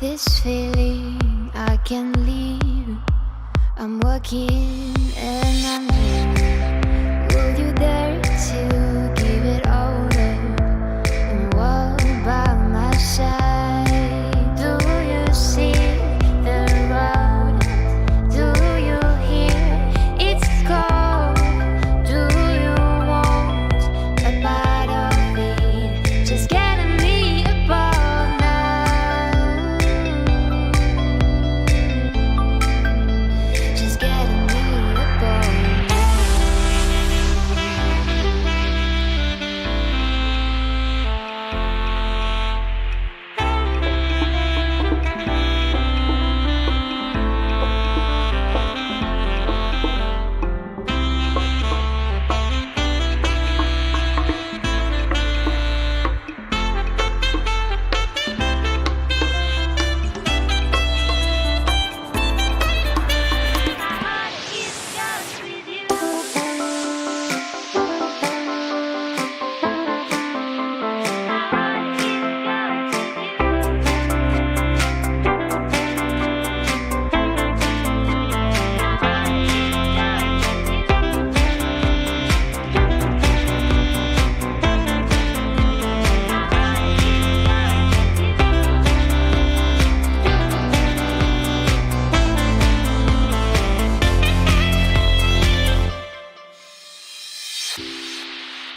this feeling I can't leave. I'm walking and I'm dreaming. Will you dare to give it all up and walk by my side? Do you see the road? Do you hear its call? Do you want a part of it? Just getting me above now. Just getting me above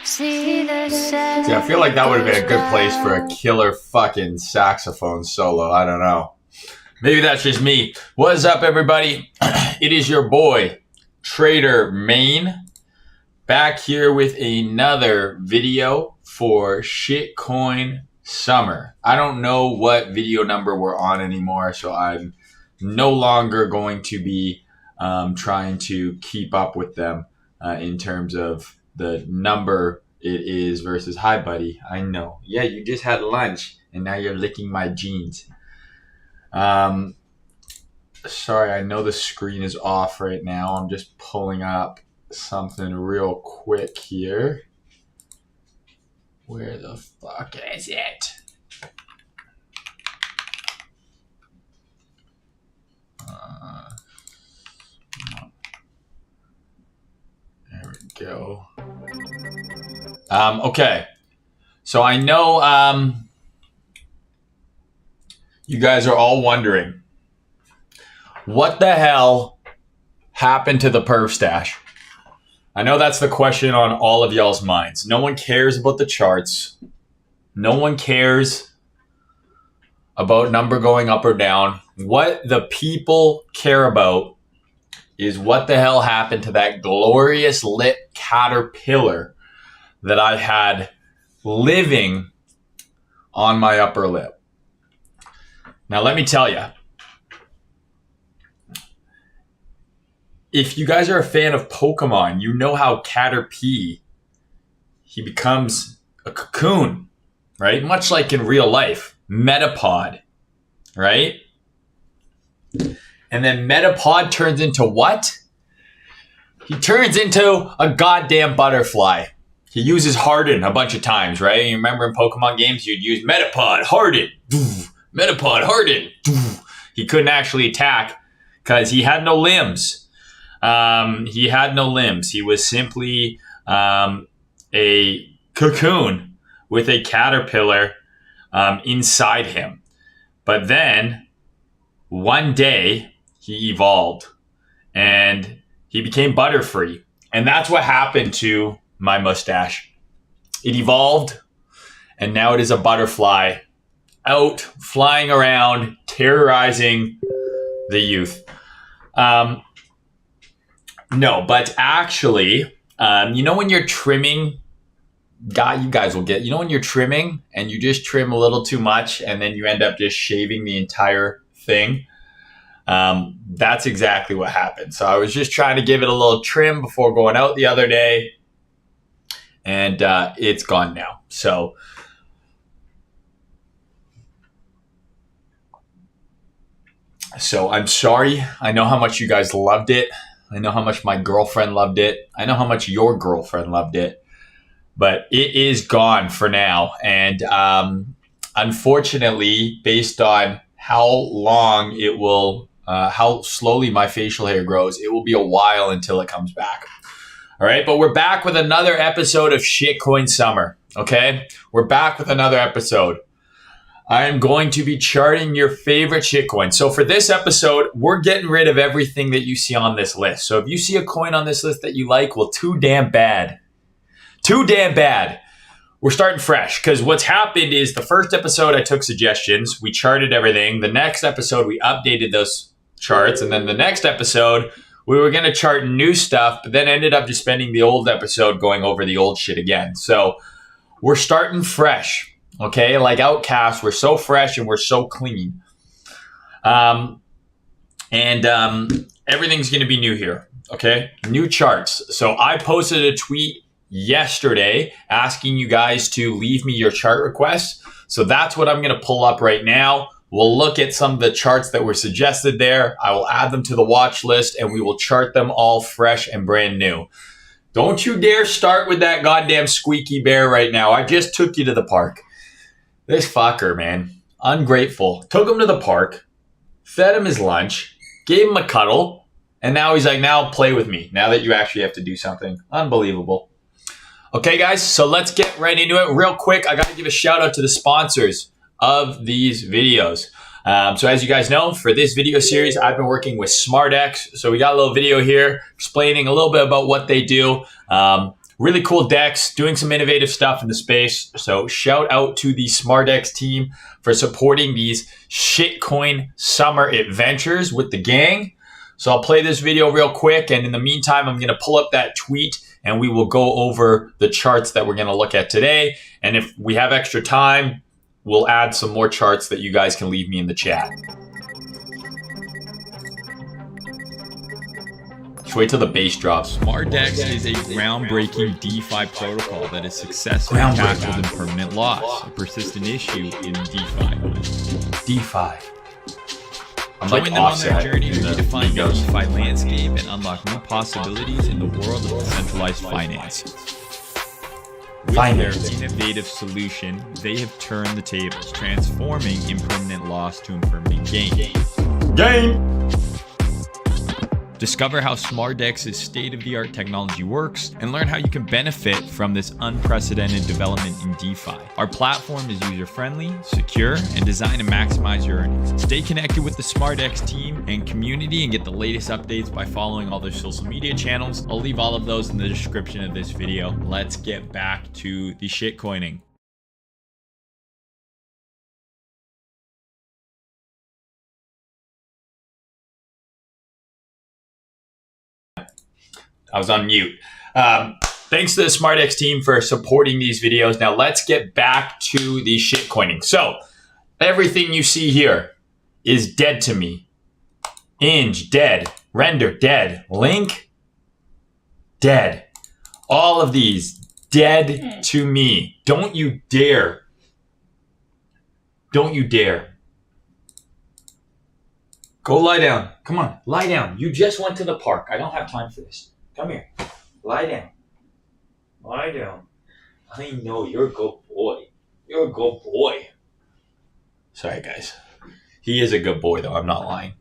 See, I feel like that would have been a good place for a killer fucking saxophone solo. I don't know. Maybe that's just me. What's up, everybody? It is your boy, Trader Main, back here with another video for Shitcoin Summer. I don't know what video number we're on anymore, so I'm no longer going to be trying to keep up with them in terms of the number it is versus hi buddy. I know. Yeah, you just had lunch and now you're licking my jeans. Sorry, I know the screen is off right now. I'm just pulling up something real quick here. Where the fuck is it? There we go. Okay, so I know you guys are all wondering what the hell happened to the perf stash. I know that's the question on all of y'all's minds. No one cares about the charts. No one cares about number going up or down. What the people care about is what the hell happened to that glorious lit caterpillar that I had living on my upper lip. Now, let me tell you, if you guys are a fan of Pokemon, you know how Caterpie, he becomes a cocoon, right? Much like in real life, Metapod, right? And then Metapod turns into what? He turns into a goddamn butterfly. He uses Harden a bunch of times, right? You remember in Pokemon games, you'd use Metapod, Harden, Metapod, Harden. He couldn't actually attack because he had no limbs. He had no limbs. He was simply a cocoon with a caterpillar inside him. But then, one day, he evolved and he became Butterfree. And that's what happened to my mustache. It evolved and now it is a butterfly out flying around, terrorizing the youth. No, but actually, you know when you're trimming, you guys will get, you know when you're trimming and you just trim a little too much and then you end up just shaving the entire thing? That's exactly what happened. So I was just trying to give it a little trim before going out the other day, and it's gone now. So I'm sorry. I know how much you guys loved it. I know how much my girlfriend loved it. I know how much your girlfriend loved it. But it is gone for now. And unfortunately, based on how long it will, how slowly my facial hair grows. It will be a while until it comes back. All right, but we're back with another episode of Shitcoin Summer. Okay, we're back with another episode. I am going to be charting your favorite shitcoin. So for this episode, we're getting rid of everything that you see on this list. So if you see a coin on this list that you like, well, too damn bad. Too damn bad. We're starting fresh because what's happened is the first episode I took suggestions. We charted everything. The next episode, we updated those charts. And then the next episode, we were going to chart new stuff, but then ended up just spending the old episode going over the old shit again. So we're starting fresh. Okay, like Outcast, we're so fresh and we're so clean. Everything's going to be new here. Okay, new charts. So I posted a tweet yesterday asking you guys to leave me your chart requests. So that's what I'm going to pull up right now. We'll look at some of the charts that were suggested there. I will add them to the watch list and we will chart them all fresh and brand new. Don't you dare start with that goddamn squeaky bear right now. I just took you to the park. This fucker, man. Ungrateful. Took him to the park, fed him his lunch, gave him a cuddle, and now he's like, now play with me. Now that you actually have to do something. Unbelievable. Okay, guys, so let's get right into it. Real quick, I got to give a shout out to the sponsors of these videos. So as you guys know, for this video series, I've been working with SmartX. So we got a little video here explaining a little bit about what they do. Really cool decks, doing some innovative stuff in the space. So shout out to the SmartX team for supporting these shitcoin summer adventures with the gang. So I'll play this video real quick. And in the meantime, I'm going to pull up that tweet and we will go over the charts that we're going to look at today. And if we have extra time, we'll add some more charts that you guys can leave me in the chat. Wait till the bass drops. SmartX is a groundbreaking DeFi protocol that has successfully tackled impermanent loss, a persistent issue in DeFi. DeFi. Join them on their journey to redefine the DeFi landscape and unlock new possibilities in the world of decentralized finance. With their innovative solution, they have turned the tables, transforming impermanent loss to impermanent gain. Discover how SmartX's state-of-the-art technology works and learn how you can benefit from this unprecedented development in DeFi. Our platform is user-friendly, secure, and designed to maximize your earnings. Stay connected with the SmartX team and community and get the latest updates by following all their social media channels. I'll leave all of those in the description of this video. Let's get back to the shitcoining. I was on mute. Thanks to the SmartX team for supporting these videos. Now let's get back to the shitcoining. So everything you see here is dead to me. Inge, dead. Render, dead. Link, dead. All of these, dead to me. Don't you dare. Don't you dare. Go lie down. Come on, lie down. You just went to the park. I don't have time for this. Come here. Lie down. Lie down. I know you're a good boy. You're a good boy. Sorry, guys. He is a good boy, though. I'm not lying.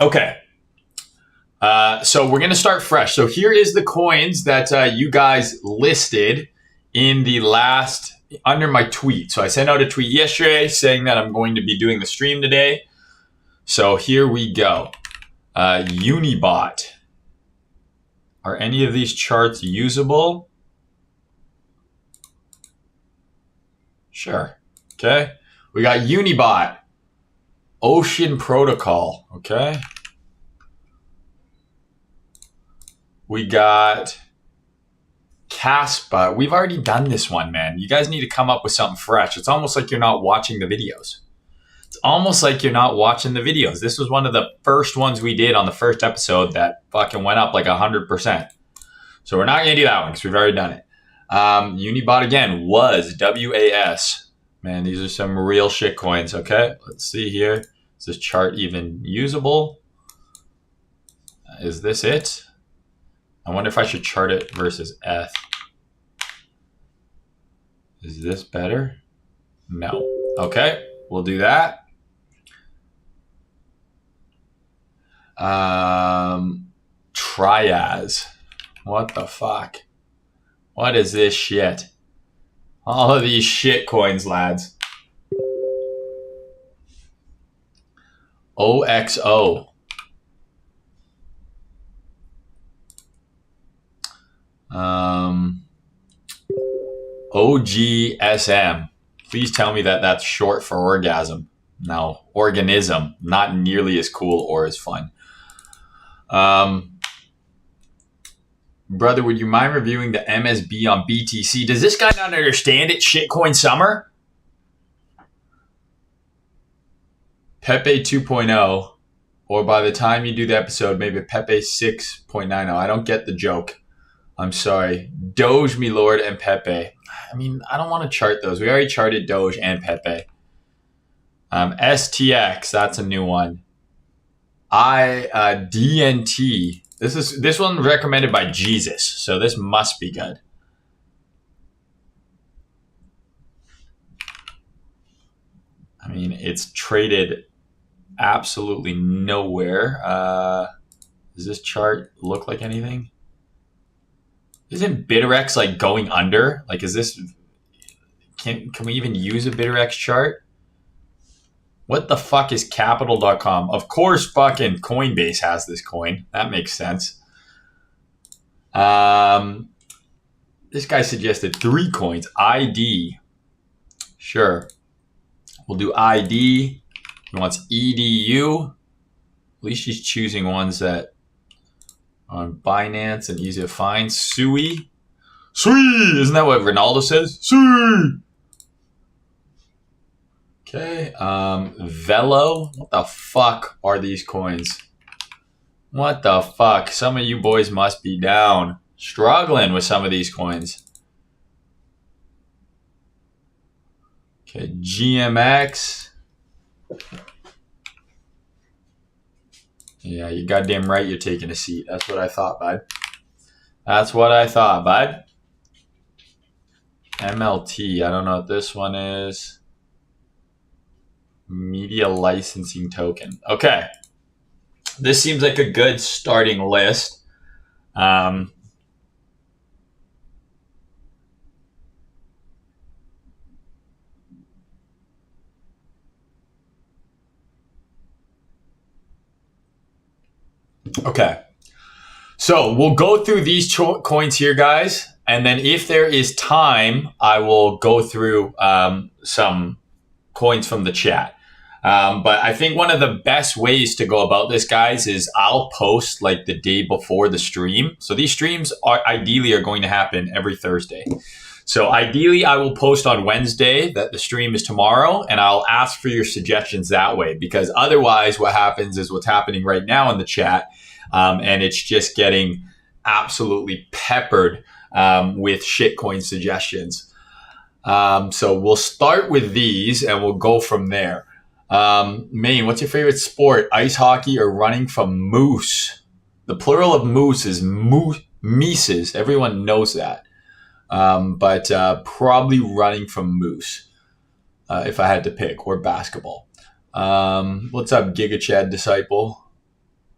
Okay. So we're going to start fresh. So here is the coins that you guys listed in the last, under my tweet. So I sent out a tweet yesterday saying that I'm going to be doing the stream today. So here we go. Unibot. Are any of these charts usable? Sure. Okay. We got Unibot. Ocean Protocol. Okay. We got Caspa. We've already done this one, man. You guys need to come up with something fresh. It's almost like you're not watching the videos. It's almost like you're not watching the videos. This was one of the first ones we did on the first episode that fucking went up like 100%. So we're not going to do that one because we've already done it. Unibot again was WAS. Man, these are some real shit coins. Okay, let's see here. Is this chart even usable? Is this it? I wonder if I should chart it versus ETH. Is this better? No. Okay. We'll do that. Triaz. What the fuck? What is this shit? All of these shit coins, lads. OXO. OGSM. Please tell me that that's short for orgasm. No, organism. Not nearly as cool or as fun. Brother, would you mind reviewing the MSB on BTC? Does this guy not understand it? Shitcoin summer? Pepe 2.0. Or by the time you do the episode, maybe Pepe 6.90. I don't get the joke. I'm sorry. Doge, me lord, and Pepe. I mean, I don't want to chart those. We already charted Doge and Pepe. STX, that's a new one. DNT. This one recommended by Jesus, so this must be good. I mean, it's traded absolutely nowhere. Does this chart look like anything? Isn't BitRX like going under? Like, is this? Can we even use a BitRX chart? What the fuck is capital.com? Of course, fucking Coinbase has this coin. That makes sense. This guy suggested 3 coins. ID. Sure. We'll do ID. He wants EDU. At least he's choosing ones that on Binance and easy to find. Sui. Sui! Isn't that what Ronaldo says? Sui! Okay. Velo. What the fuck are these coins? What the fuck? Some of you boys must be down. Struggling with some of these coins. Okay. GMX. Yeah, you goddamn right you're taking a seat. That's what I thought, bud. That's what I thought, bud. MLT. I don't know what this one is. Media licensing token. Okay. This seems like a good starting list. Okay. So we'll go through these coins here, guys. And then if there is time, I will go through some coins from the chat. But I think one of the best ways to go about this, guys, is I'll post like the day before the stream. So these streams ideally are going to happen every Thursday. So ideally, I will post on Wednesday that the stream is tomorrow, and I'll ask for your suggestions that way. Because otherwise, what happens is what's happening right now in the chat, and it's just getting absolutely peppered with shitcoin suggestions. So we'll start with these, and we'll go from there. Maine, what's your favorite sport? Ice hockey or running from moose? The plural of moose is mises. Everyone knows that. But probably running from moose, if I had to pick, or basketball. What's up, Giga Chad Disciple?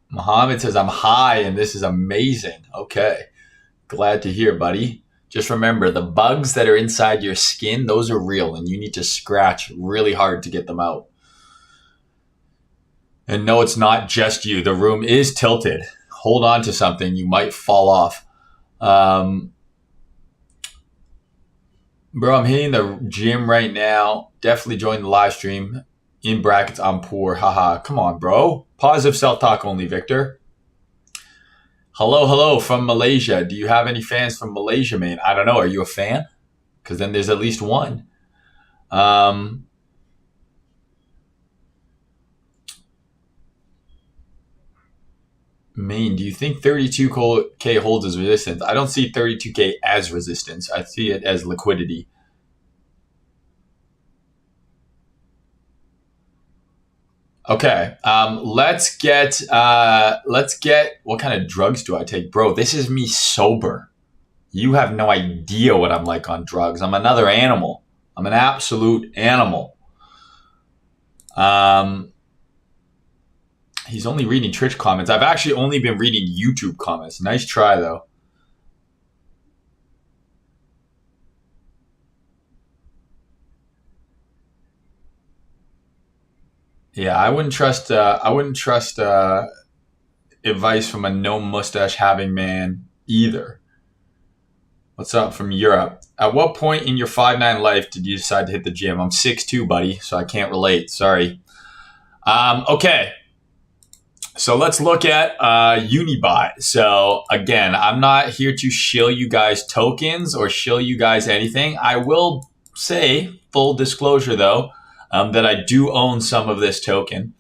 Muhammad says, I'm high and this is amazing. Okay. Glad to hear, buddy. Just remember, the bugs that are inside your skin, those are real, and you need to scratch really hard to get them out. And no, it's not just you. The room is tilted. Hold on to something. You might fall off. Bro, I'm hitting the gym right now. Definitely join the live stream. In brackets, I'm poor. Haha. Come on, bro. Positive self-talk only, Victor. Hello from Malaysia. Do you have any fans from Malaysia, man? I don't know. Are you a fan? Because then there's at least one. Maine, do you think 32K holds as resistance? I don't see 32K as resistance. I see it as liquidity. Okay, let's get what kind of drugs do I take? Bro, this is me sober. You have no idea what I'm like on drugs. I'm another animal. I'm an absolute animal. He's only reading Twitch comments. I've actually only been reading YouTube comments. Nice try, though. Yeah, I wouldn't trust. Advice from a no mustache having man either. What's up from Europe? At what point in your 5'9" life did you decide to hit the gym? I'm 6'2", buddy, so I can't relate. Sorry. Okay. So let's look at Unibot. So again, I'm not here to shill you guys tokens or shill you guys anything. I will say, full disclosure though, that I do own some of this token.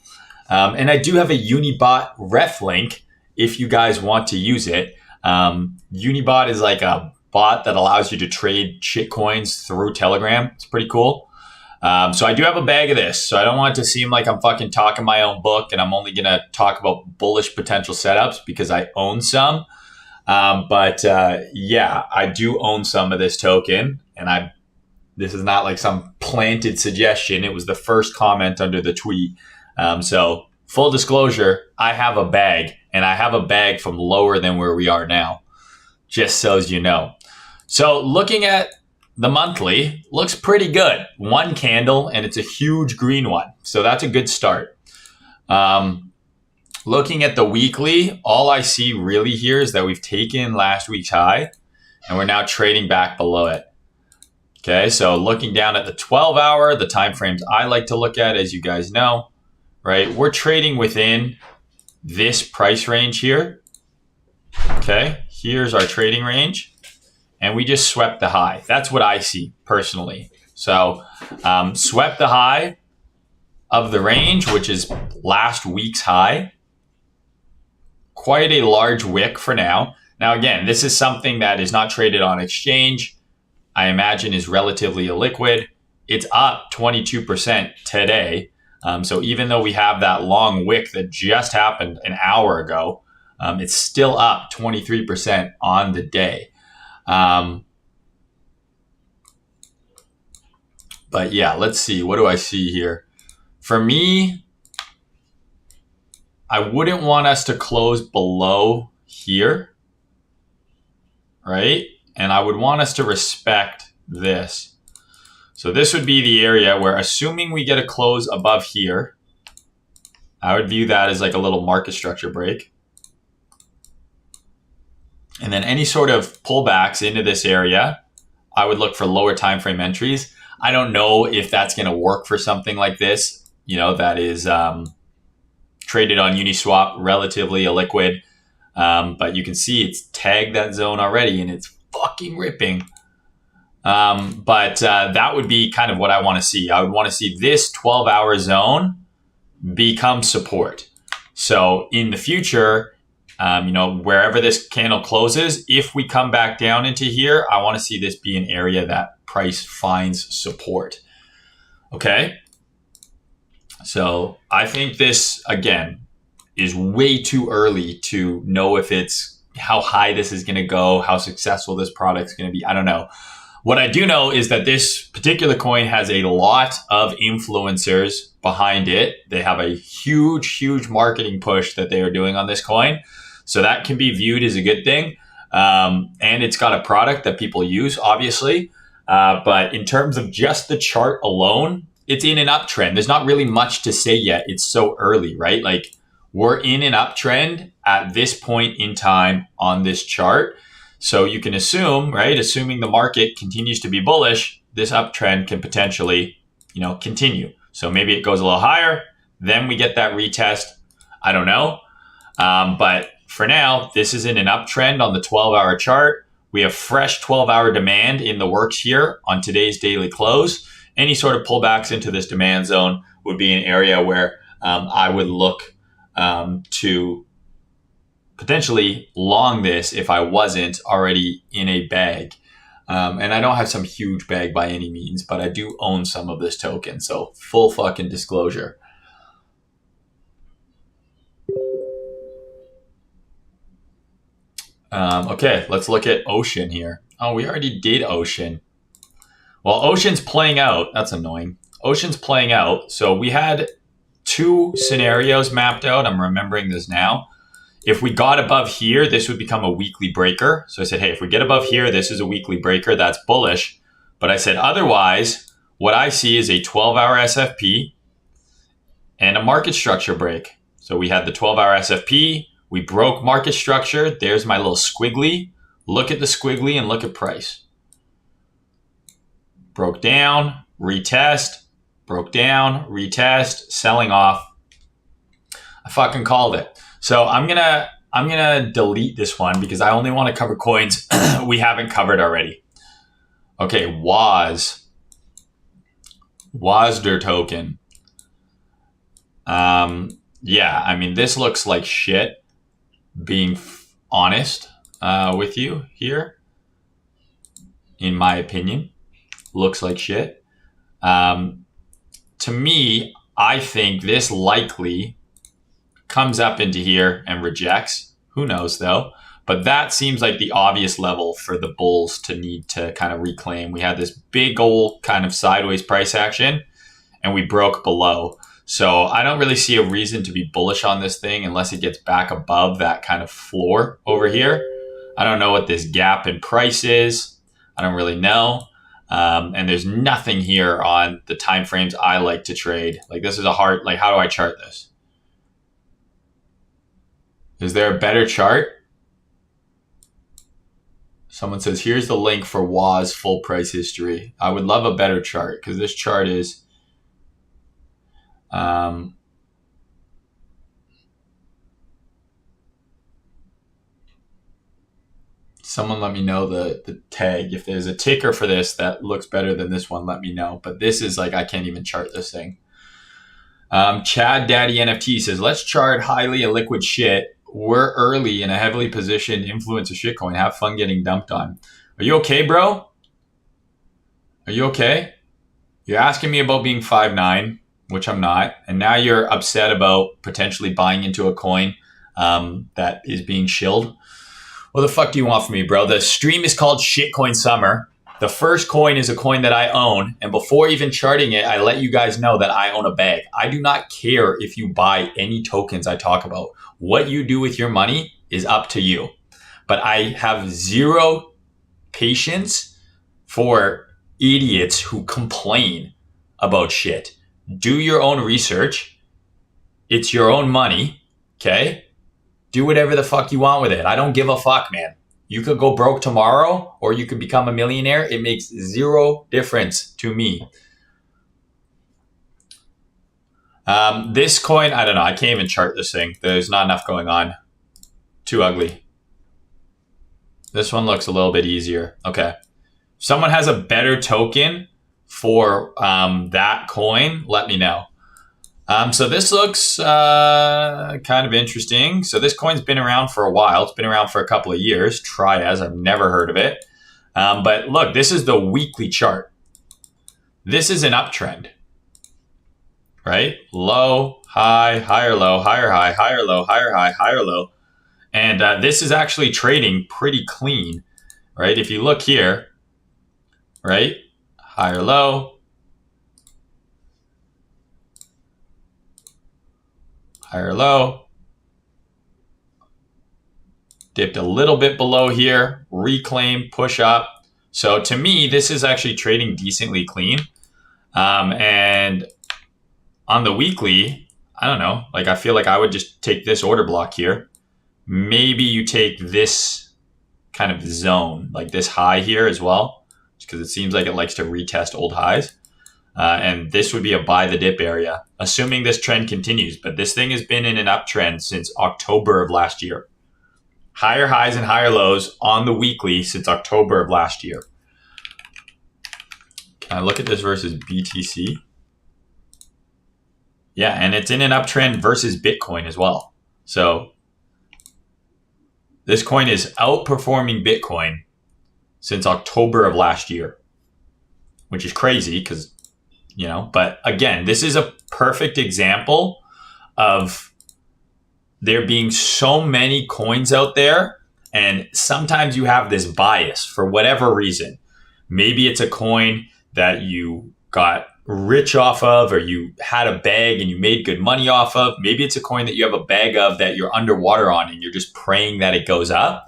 And I do have a Unibot ref link if you guys want to use it. Unibot is like a bot that allows you to trade shitcoins through Telegram. It's pretty cool. So I do have a bag of this. So I don't want it to seem like I'm fucking talking my own book and I'm only going to talk about bullish potential setups because I own some. But yeah, I do own some of this token. And this is not like some planted suggestion. It was the first comment under the tweet. So full disclosure, I have a bag, and I have a bag from lower than where we are now, just so as you know. So looking at the monthly, looks pretty good. One candle, and it's a huge green one. So that's a good start. Looking at the weekly, all I see really here is that we've taken last week's high, and we're now trading back below it. Okay, so looking down at the 12-hour, the time frames I like to look at, as you guys know, right? We're trading within this price range here. Okay, here's our trading range. And we just swept the high. That's what I see personally. So swept the high of the range, which is last week's high. Quite a large wick for now. Now, again, this is something that is not traded on exchange. I imagine is relatively illiquid. It's up 22% today. So even though we have that long wick that just happened an hour ago, it's still up 23% on the day. But yeah, let's see. What do I see here? For me, I wouldn't want us to close below here, right? And I would want us to respect this. So this would be the area where, assuming we get a close above here, I would view that as like a little market structure break. And then any sort of pullbacks into this area, I would look for lower time frame entries. I don't know if that's going to work for something like this, that is traded on Uniswap, relatively illiquid. But you can see it's tagged that zone already and it's fucking ripping. But that would be kind of what I want to see. I would want to see this 12-hour zone become support. So in the future, wherever this candle closes, if we come back down into here, I want to see this be an area that price finds support. Okay. So I think this, again, is way too early to know if it's how high this is going to go, how successful this product is going to be. I don't know. What I do know is that this particular coin has a lot of influencers behind it. They have a huge, huge marketing push that they are doing on this coin. So that can be viewed as a good thing. And it's got a product that people use, obviously. But in terms of just the chart alone, it's in an uptrend. There's not really much to say yet. It's so early, right? Like, we're in an uptrend at this point in time on this chart. So you can assume, right, assuming the market continues to be bullish, this uptrend can potentially, continue. So maybe it goes a little higher, then we get that retest. I don't know. But for now, this is in an uptrend on the 12-hour chart. We have fresh 12-hour demand in the works here on today's daily close. Any sort of pullbacks into this demand zone would be an area where I would look to potentially long this if I wasn't already in a bag. And I don't have some huge bag by any means, but I do own some of this token. So full fucking disclosure. Okay, let's look at Ocean here. Oh, we already did Ocean. Well, Ocean's playing out. That's annoying. Ocean's playing out. So we had two scenarios mapped out. I'm remembering this now. If we got above here, this would become a weekly breaker. So I said, hey, if we get above here, this is a weekly breaker. That's bullish. But I said, otherwise, what I see is a 12-hour SFP and a market structure break. So we had the 12-hour SFP. We broke market structure. There's my little squiggly. Look at the squiggly and look at price. Broke down, retest, broke down, retest, selling off. I fucking called it. So I'm gonna delete this one because I only want to cover coins we haven't covered already. Okay, WASDR token. Yeah, I mean, this looks like shit, being honest with you here. In my opinion, looks like shit. To me, I think this likely comes up into here and rejects. Who knows though? But that seems like the obvious level for the bulls to need to kind of reclaim. We had this big old kind of sideways price action and we broke below. So I don't really see a reason to be bullish on this thing unless it gets back above that kind of floor over here. I don't know what this gap in price is. I don't really know. And there's nothing here on the time frames I like to trade. Like this is a hard, like how do I chart this? Is there a better chart? Someone says, here's the link for WAS full price history. I would love a better chart because this chart is, someone let me know the tag. If there's a ticker for this that looks better than this one, let me know. But this is like, I can't even chart this thing. Chad Daddy NFT says, let's chart highly illiquid shit. We're early in a heavily positioned influencer shitcoin. Have fun getting dumped on. Are you okay, bro? Are you okay? You're asking me about being 5'9", which I'm not. And now you're upset about potentially buying into a coin that is being shilled. What the fuck do you want from me, bro? The stream is called Shitcoin Summer. The first coin is a coin that I own. And before even charting it, I let you guys know that I own a bag. I do not care if you buy any tokens I talk about. What you do with your money is up to you. But I have zero patience for idiots who complain about shit. Do your own research. It's your own money, okay? Do whatever the fuck you want with it. I don't give a fuck, man. You could go broke tomorrow or you could become a millionaire. It makes zero difference to me. This coin, I don't know. I can't even chart this thing. There's not enough going on. Too ugly. This one looks a little bit easier. Okay. If someone has a better token for that coin, let me know. So this looks kind of interesting. So this coin's been around for a while. It's been around for a couple of years. Trias, I've never heard of it. But look, this is the weekly chart. This is an uptrend, right? Low, high, higher low, higher high, higher low, higher high, higher low. And this is actually trading pretty clean, right? If you look here, right? Higher low, higher low, dipped a little bit below here, reclaim, push up. So to me, this is actually trading decently clean. And on the weekly, I don't know, like I feel like I would just take this order block here. Maybe you take this kind of zone, like this high here as well, because it seems like it likes to retest old highs. And this would be a buy the dip area, assuming this trend continues. But this thing has been in an uptrend since October of last year. Higher highs and higher lows on the weekly since October of last year. Can I look at this versus BTC? Yeah, and it's in an uptrend versus Bitcoin as well. So this coin is outperforming Bitcoin since October of last year, which is crazy because, you know, but again, this is a perfect example of there being so many coins out there. And sometimes you have this bias for whatever reason. Maybe it's a coin that you got rich off of, or you had a bag and you made good money off of. Maybe it's a coin that you have a bag of that you're underwater on and you're just praying that it goes up.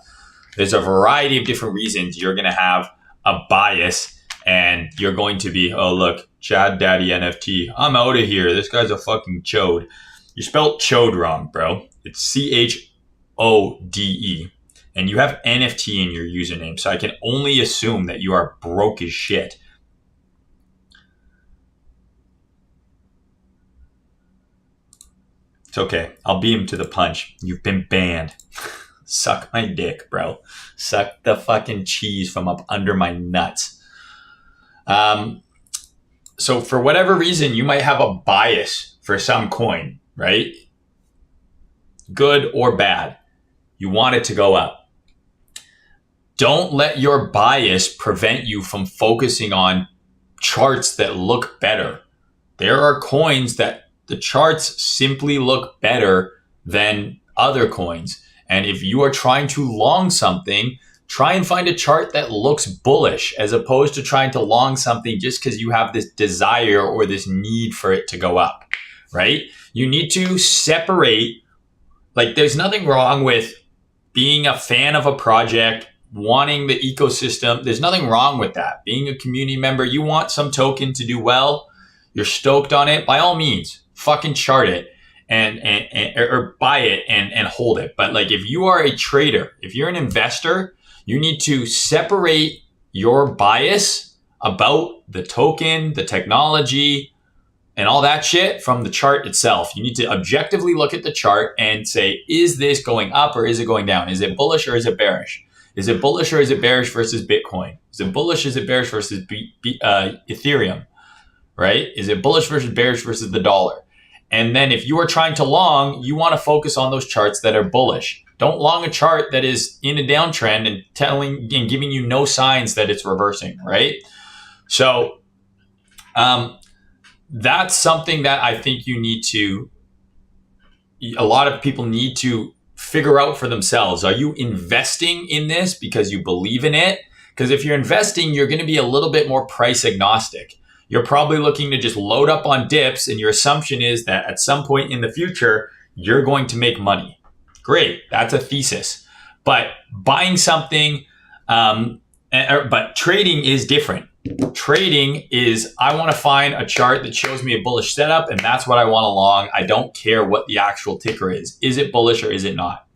There's a variety of different reasons you're going to have a bias, and you're going to be, oh, look, Chad Daddy NFT. I'm out of here. This guy's a fucking chode. You spelled chode wrong, bro. It's CHODE. And you have NFT in your username. So I can only assume that you are broke as shit. It's okay. I'll beat him to the punch. You've been banned. Suck my dick, bro. Suck the fucking cheese from up under my nuts. So for whatever reason, you might have a bias for some coin, right? Good or bad. You want it to go up. Don't let your bias prevent you from focusing on charts that look better. There are coins that the charts simply look better than other coins. And if you are trying to long something, try and find a chart that looks bullish as opposed to trying to long something just because you have this desire or this need for it to go up, right? You need to separate. Like, there's nothing wrong with being a fan of a project, wanting the ecosystem. There's nothing wrong with that. Being a community member, you want some token to do well. You're stoked on it. By all means, fucking chart it or buy it and hold it. But like, if you are a trader, if you're an investor, you need to separate your bias about the token, the technology, and all that shit from the chart itself. You need to objectively look at the chart and say, is this going up or is it going down? Is it bullish or is it bearish? Is it bullish or is it bearish versus Bitcoin? Is it bullish? Is it bearish versus Ethereum? Right? Is it bullish versus bearish versus the dollar? And then if you are trying to long, you want to focus on those charts that are bullish. Don't long a chart that is in a downtrend and giving you no signs that it's reversing, right? So that's something that I think a lot of people need to figure out for themselves. Are you investing in this because you believe in it? Because if you're investing, you're going to be a little bit more price agnostic. You're probably looking to just load up on dips, and your assumption is that at some point in the future, you're going to make money. Great, that's a thesis. But buying something, but trading is different. Trading is, I want to find a chart that shows me a bullish setup, and that's what I want to long. I don't care what the actual ticker is. Is it bullish or is it not?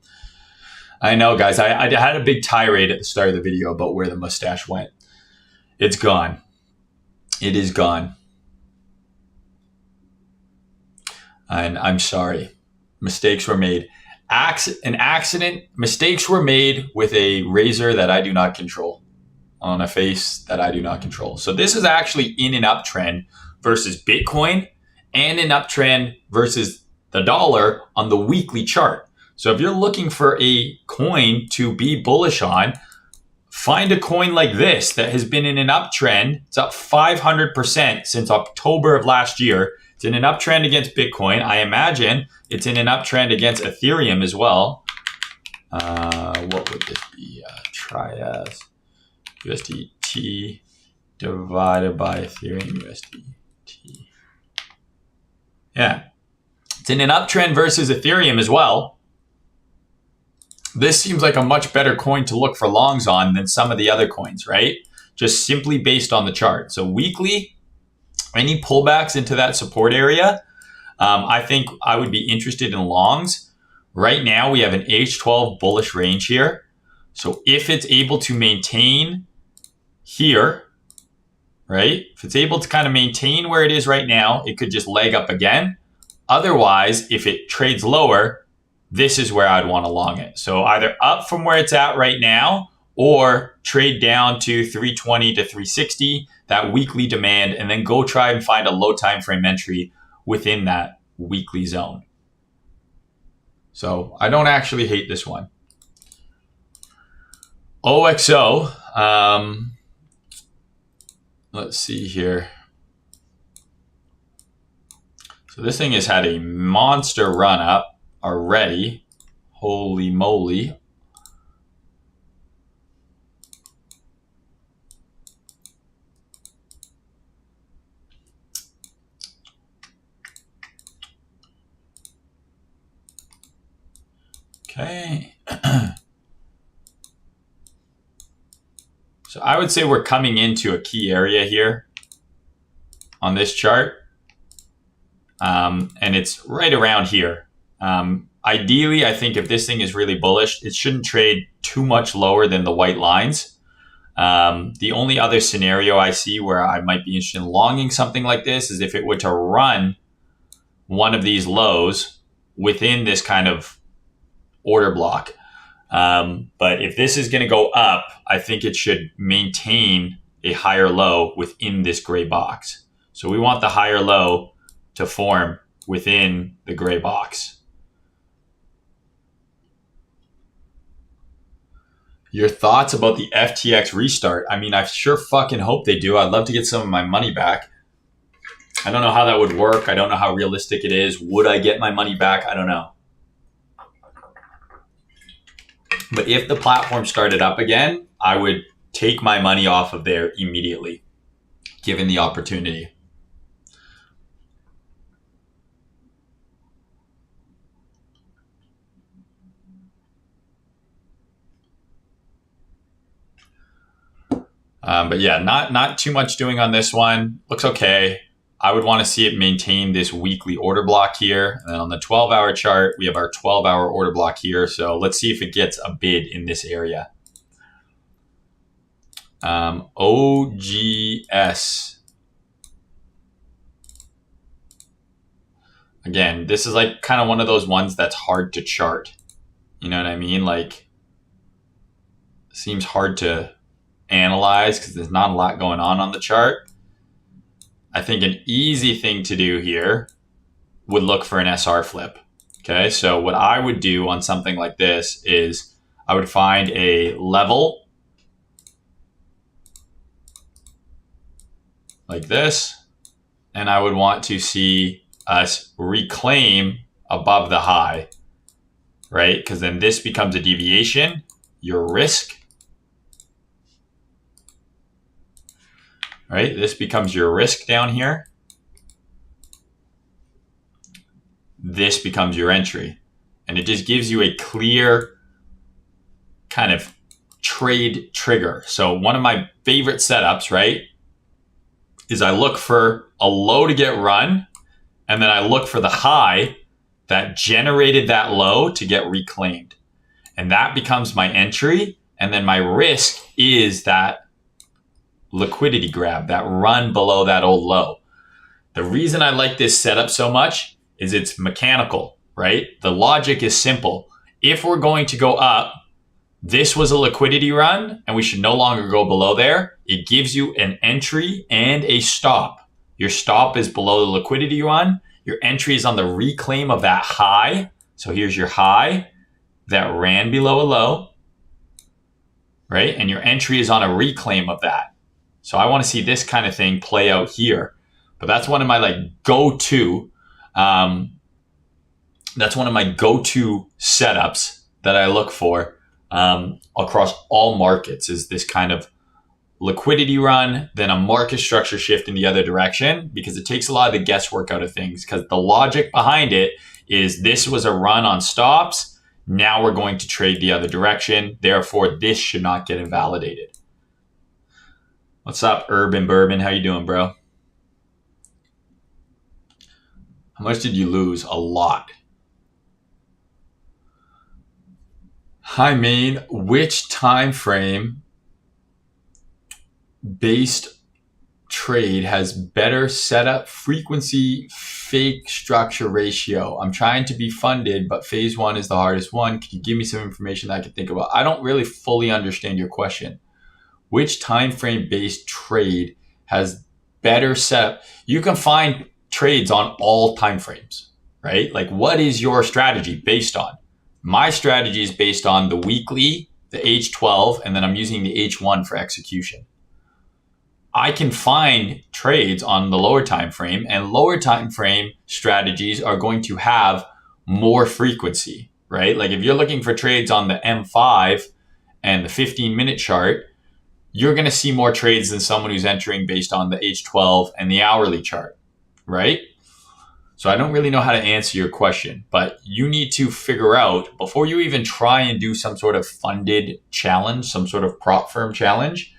I know, guys, I had a big tirade at the start of the video about where the mustache went. It's gone. It is gone. And I'm sorry. Mistakes were made. Mistakes were made with a razor that I do not control, on a face that I do not control. So this is actually in an uptrend versus Bitcoin and an uptrend versus the dollar on the weekly chart. So if you're looking for a coin to be bullish on, find a coin like this that has been in an uptrend. It's up 500% since October of last year. It's in an uptrend against Bitcoin. I imagine it's in an uptrend against Ethereum as well. What would this be? Trias USDT divided by Ethereum USDT. Yeah. It's in an uptrend versus Ethereum as well. This seems like a much better coin to look for longs on than some of the other coins, right? Just simply based on the chart. So weekly, any pullbacks into that support area, I think I would be interested in longs. Right now, we have an H12 bullish range here. So if it's able to maintain here, right? If it's able to kind of maintain where it is right now, it could just leg up again. Otherwise, if it trades lower, this is where I'd want to long it. So either up from where it's at right now or trade down to 320 to 360, that weekly demand, and then go try and find a low time frame entry within that weekly zone. So I don't actually hate this one. OXO, let's see here. So this thing has had a monster run up already. Holy moly. Okay. So I would say we're coming into a key area here on this chart. And it's right around here. Ideally, I think if this thing is really bullish, it shouldn't trade too much lower than the white lines. The only other scenario I see where I might be interested in longing something like this is if it were to run one of these lows within this kind of order block. But if this is going to go up, I think it should maintain a higher low within this gray box. So we want the higher low to form within the gray box. Your thoughts about the FTX restart? I mean, I sure fucking hope they do. I'd love to get some of my money back. I don't know how that would work. I don't know how realistic it is. Would I get my money back? I don't know. But if the platform started up again, I would take my money off of there immediately, given the opportunity. But yeah, not too much doing on this one. Looks okay. I would want to see it maintain this weekly order block here. And then on the 12-hour chart, we have our 12-hour order block here. So let's see if it gets a bid in this area. OGS. Again, this is like kind of one of those ones that's hard to chart. You know what I mean? Like, seems hard to analyze because there's not a lot going on the chart. I think an easy thing to do here would look for an SR flip. Okay, so what I would do on something like this is I would find a level like this, and I would want to see us reclaim above the high, right? Because then this becomes a deviation, your risk. Right, this becomes your risk down here. This becomes your entry. And it just gives you a clear kind of trade trigger. So one of my favorite setups, right, is I look for a low to get run, and then I look for the high that generated that low to get reclaimed. And that becomes my entry. And then my risk is that liquidity grab, that run below that old low. The reason I like this setup so much is it's mechanical, right? The logic is simple. If we're going to go up, this was a liquidity run and we should no longer go below there. It gives you an entry and a stop. Your stop is below the liquidity run. Your entry is on the reclaim of that high. So here's your high that ran below a low, right? And your entry is on a reclaim of that. So I want to see this kind of thing play out here. But that's one of my go-to. That's one of my go-to setups that I look for across all markets is this kind of liquidity run, then a market structure shift in the other direction, because it takes a lot of the guesswork out of things. Because the logic behind it is this was a run on stops. Now we're going to trade the other direction. Therefore, this should not get invalidated. What's up, Urban Bourbon? How you doing, bro? How much did you lose? A lot. Hi, Maine. Which time frame based trade has better setup frequency fake structure ratio? I'm trying to be funded, but phase one is the hardest one. Can you give me some information that I can think about? I don't really fully understand your question. Which time frame based trade has better setup? You can find trades on all time frames, right? Like, what is your strategy based on? My strategy is based on the weekly, the H12, and then I'm using the H1 for execution. I can find trades on the lower time frame, and lower time frame strategies are going to have more frequency, right? Like if you're looking for trades on the M5 and the 15-minute chart, you're going to see more trades than someone who's entering based on the H12 and the hourly chart, right? So I don't really know how to answer your question, but you need to figure out before you even try and do some sort of funded challenge, some sort of prop firm challenge.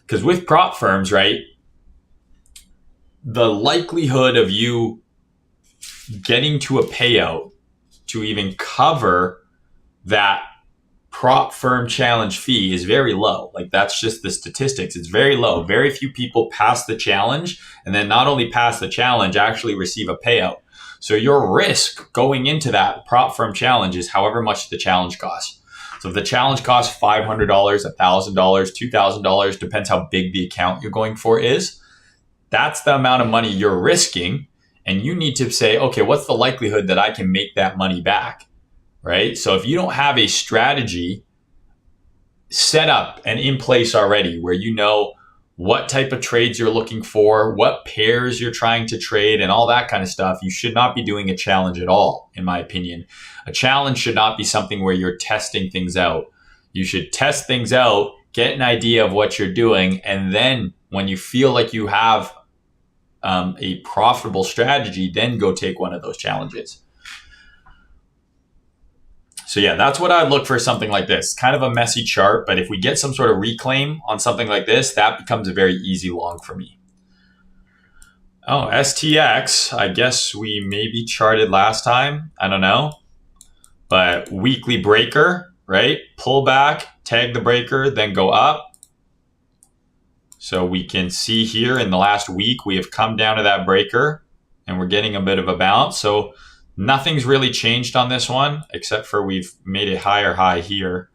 Because with prop firms, right, the likelihood of you getting to a payout to even cover that prop firm challenge fee is very low. Like, that's just the statistics. It's very low. Very few people pass the challenge, and then not only pass the challenge, actually receive a payout. So your risk going into that prop firm challenge is however much the challenge costs. So if the challenge costs $500, $1,000, $2,000, depends how big the account you're going for is, that's the amount of money you're risking. And you need to say, okay, what's the likelihood that I can make that money back? Right? So if you don't have a strategy set up and in place already where you know what type of trades you're looking for, what pairs you're trying to trade, and all that kind of stuff, you should not be doing a challenge at all, in my opinion. A challenge should not be something where you're testing things out. You should test things out, get an idea of what you're doing, and then when you feel like you have a profitable strategy, then go take one of those challenges. So yeah, that's what I'd look for, something like this. Kind of a messy chart, but if we get some sort of reclaim on something like this, that becomes a very easy long for me. Oh, STX, I guess we maybe charted last time. I don't know. But weekly breaker, right? Pull back, tag the breaker, then go up. So we can see here in the last week, we have come down to that breaker and we're getting a bit of a bounce. So nothing's really changed on this one, except for we've made a higher high here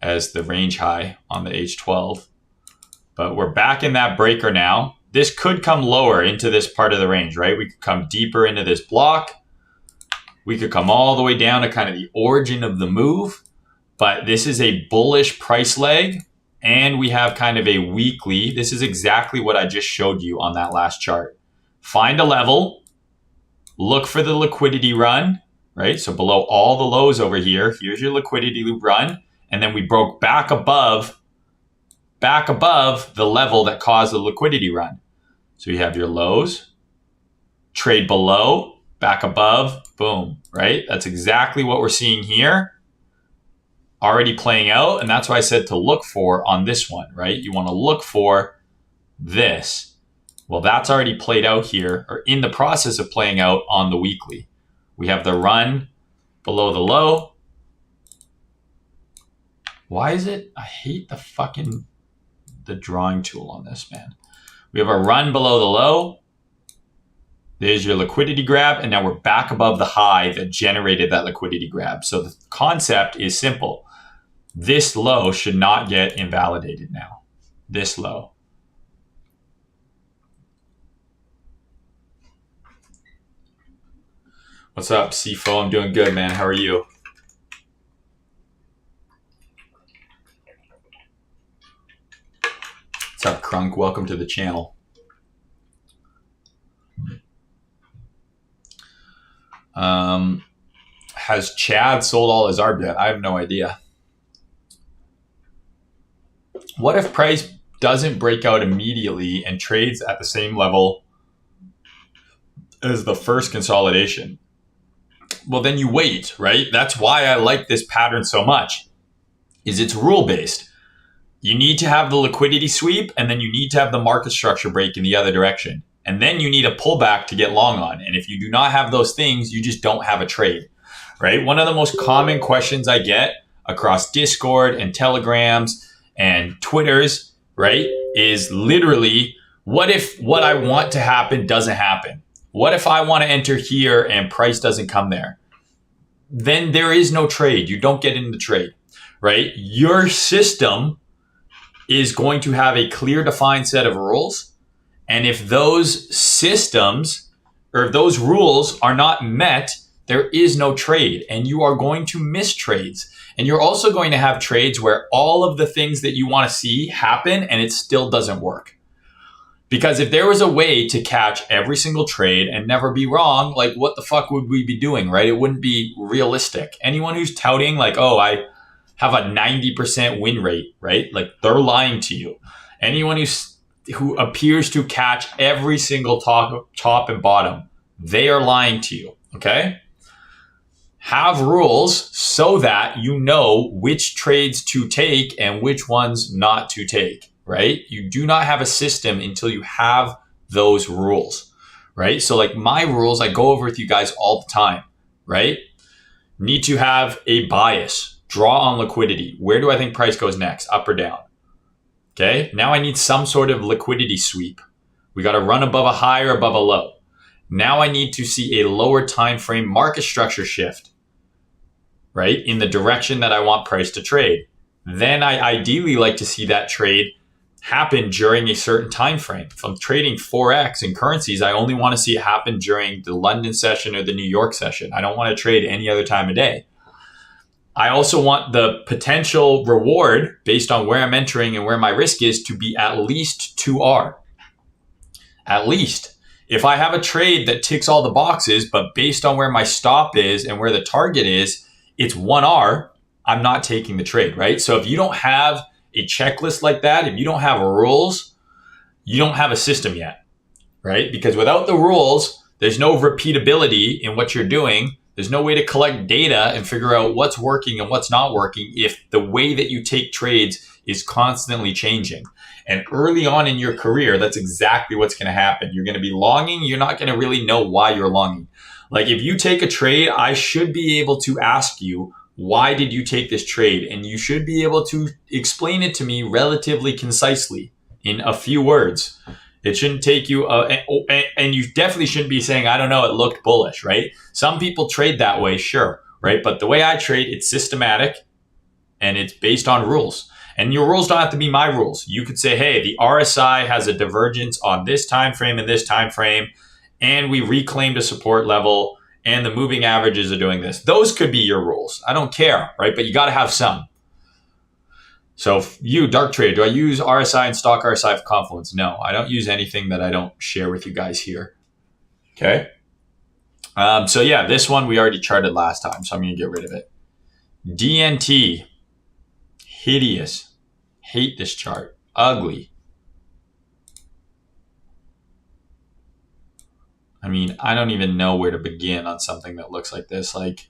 as the range high on the H12. But we're back in that breaker now. This could come lower into this part of the range, right? We could come deeper into this block. We could come all the way down to kind of the origin of the move. But this is a bullish price leg. And we have kind of a weekly. This is exactly what I just showed you on that last chart. Find a level. Look for the liquidity run, right? So below all the lows over here, here's your liquidity run. And then we broke back above the level that caused the liquidity run. So you have your lows, trade below, back above, boom, right? That's exactly what we're seeing here. Already playing out. And that's why I said to look for on this one, right? You want to look for this. Well, that's already played out here, or in the process of playing out on the weekly. We have the run below the low. Why is it? I hate the drawing tool on this, man. We have a run below the low. There's your liquidity grab. And now we're back above the high that generated that liquidity grab. So the concept is simple. This low should not get invalidated now. This low. What's up, CFO? I'm doing good, man. How are you? What's up, Crunk? Welcome to the channel. Has Chad sold all his ARB yet? I have no idea. What if price doesn't break out immediately and trades at the same level as the first consolidation? Well, then you wait, right? That's why I like this pattern so much, is it's rule-based. You need to have the liquidity sweep, and then you need to have the market structure break in the other direction. And then you need a pullback to get long on. And if you do not have those things, you just don't have a trade, right? One of the most common questions I get across Discord and Telegrams and Twitters, right, is literally, what if what I want to happen doesn't happen? What if I want to enter here and price doesn't come there? Then there is no trade. You don't get in the trade, right? Your system is going to have a clear defined set of rules. And if those systems or if those rules are not met, there is no trade, and you are going to miss trades. And you're also going to have trades where all of the things that you want to see happen and it still doesn't work. Because if there was a way to catch every single trade and never be wrong, like what the fuck would we be doing, right? It wouldn't be realistic. Anyone who's touting like, oh, I have a 90% win rate, right? Like they're lying to you. Anyone who appears to catch every single top and bottom, they are lying to you, okay? Have rules so that you know which trades to take and which ones not to take, right? You do not have a system until you have those rules, right? So like my rules, I go over with you guys all the time, right? Need to have a bias, draw on liquidity. Where do I think price goes next, up or down? Okay, now I need some sort of liquidity sweep. We got to run above a high or above a low. Now I need to see a lower time frame market structure shift, right, in the direction that I want price to trade. Then I ideally like to see that trade happen during a certain time frame. If I'm trading Forex and currencies, I only want to see it happen during the London session or the New York session. I don't want to trade any other time of day. I also want the potential reward based on where I'm entering and where my risk is to be at least 2R. At least. If I have a trade that ticks all the boxes, but based on where my stop is and where the target is, it's 1R, I'm not taking the trade, right? So if you don't have a checklist like that, if you don't have rules, you don't have a system yet, right? Because without the rules, there's no repeatability in what you're doing. There's no way to collect data and figure out what's working and what's not working if the way that you take trades is constantly changing. And early on in your career, that's exactly what's going to happen. You're going to be longing. You're not going to really know why you're longing. Like if you take a trade, I should be able to ask you, why did you take this trade? And you should be able to explain it to me relatively concisely in a few words. It shouldn't take you, and you definitely shouldn't be saying, I don't know, it looked bullish, right? Some people trade that way, sure, right? But the way I trade, it's systematic and it's based on rules. And your rules don't have to be my rules. You could say, hey, the RSI has a divergence on this time frame and this time frame, and we reclaimed a support level, and the moving averages are doing this. Those could be your rules. I don't care, right? But you got to have some. So you, dark trader, do I use RSI and stock RSI for Confluence? No, I don't use anything that I don't share with you guys here. Okay. So yeah, this one we already charted last time, so I'm going to get rid of it. DNT, hideous. Hate this chart. Ugly. I mean, I don't even know where to begin on something that looks like this. Like,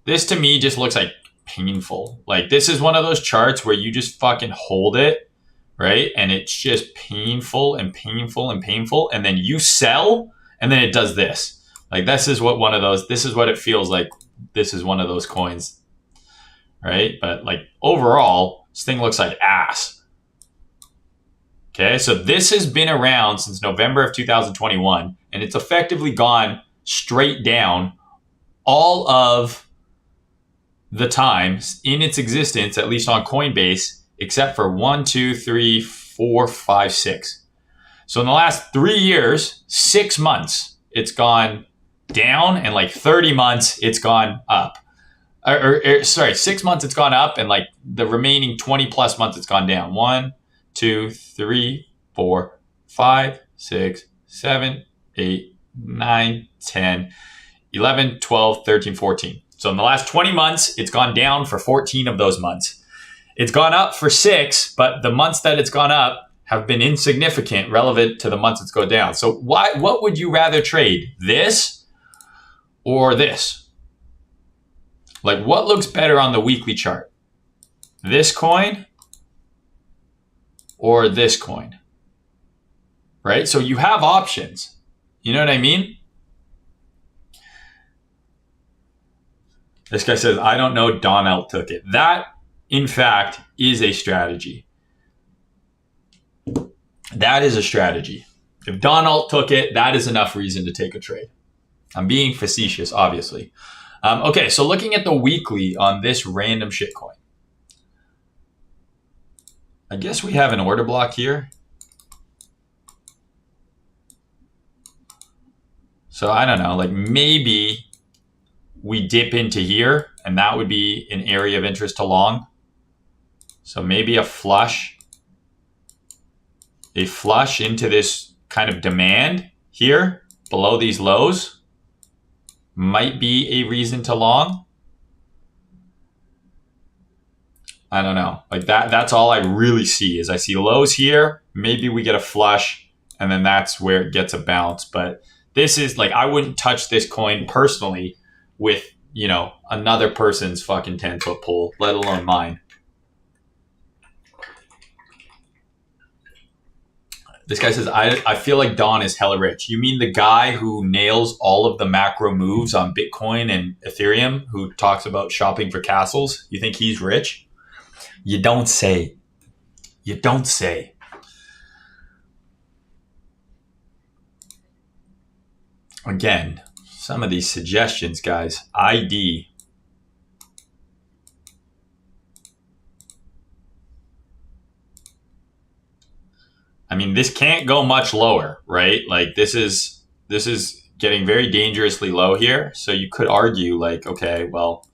this to me just looks like painful. Like, this is one of those charts where you just fucking hold it, right? And it's just painful and painful and painful. And then you sell, and then it does this. Like, this is what it feels like. This is one of those coins, right? But like, overall, this thing looks like ass. Okay, so this has been around since November of 2021, and it's effectively gone straight down all of the times in its existence, at least on Coinbase, except for 1, 2, 3, 4, 5, 6. So in the last 3 years, 6 months, it's gone down, and like 30 months, it's gone up. 6 months, it's gone up, and like the remaining 20 plus months, it's gone down. 1, 2, 3, 4, 5, 6, 7, 8, 9, 10, 11, 12, 13, 14. So in the last 20 months, it's gone down for 14 of those months. It's gone up for 6, but the months that it's gone up have been insignificant relevant to the months it's gone down. So what would you rather trade? This or this? Like, what looks better on the weekly chart? This coin or this coin? Right? So you have options. You know what I mean? This guy says, I don't know, Donald took it. That, in fact, is a strategy. That is a strategy. If Donald took it, that is enough reason to take a trade. I'm being facetious, obviously. Okay, so looking at the weekly on this random shitcoin. I guess we have an order block here. So I don't know, like maybe we dip into here, and that would be an area of interest to long. So maybe a flush into this kind of demand here below these lows might be a reason to long. I don't know. Like that's all I really see is I see lows here. Maybe we get a flush, and then that's where it gets a bounce. But this is like, I wouldn't touch this coin personally with, you know, another person's fucking 10-foot pole, let alone mine. This guy says, I feel like Don is hella rich. You mean the guy who nails all of the macro moves on Bitcoin and Ethereum, who talks about shopping for castles? You think he's rich? You don't say. You don't say. Again, some of these suggestions, guys. ID. I mean, this can't go much lower, right? Like this is getting very dangerously low here. So you could argue like, okay, well,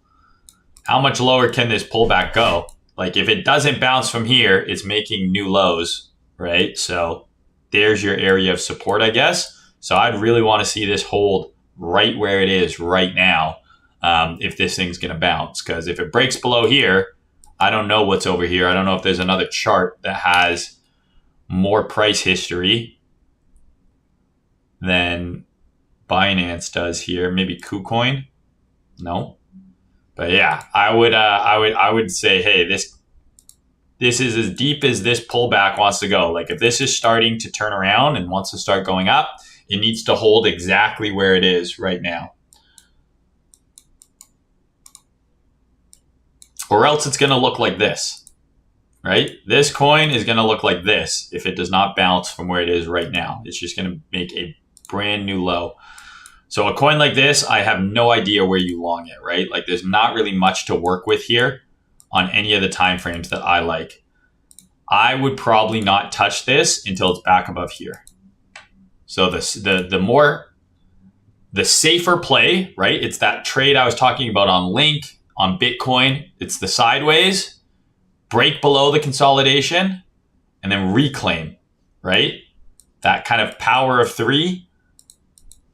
how much lower can this pullback go? Like if it doesn't bounce from here, it's making new lows, right? So there's your area of support, I guess. So I'd really want to see this hold right where it is right now if this thing's going to bounce. Because if it breaks below here, I don't know what's over here. I don't know if there's another chart that has more price history than Binance does here. Maybe KuCoin. No, but yeah, I would say, hey, this is as deep as this pullback wants to go. Like if this is starting to turn around and wants to start going up, it needs to hold exactly where it is right now, or else it's going to look like this. Right? This coin is going to look like this if it does not bounce from where it is right now. It's just going to make a brand new low. So a coin like this, I have no idea where you long it, right? Like there's not really much to work with here on any of the time frames that I like. I would probably not touch this until it's back above here. So the safer play, right? It's that trade I was talking about on Link, on Bitcoin. It's the sideways. Break below the consolidation and then reclaim, right? That kind of power of three,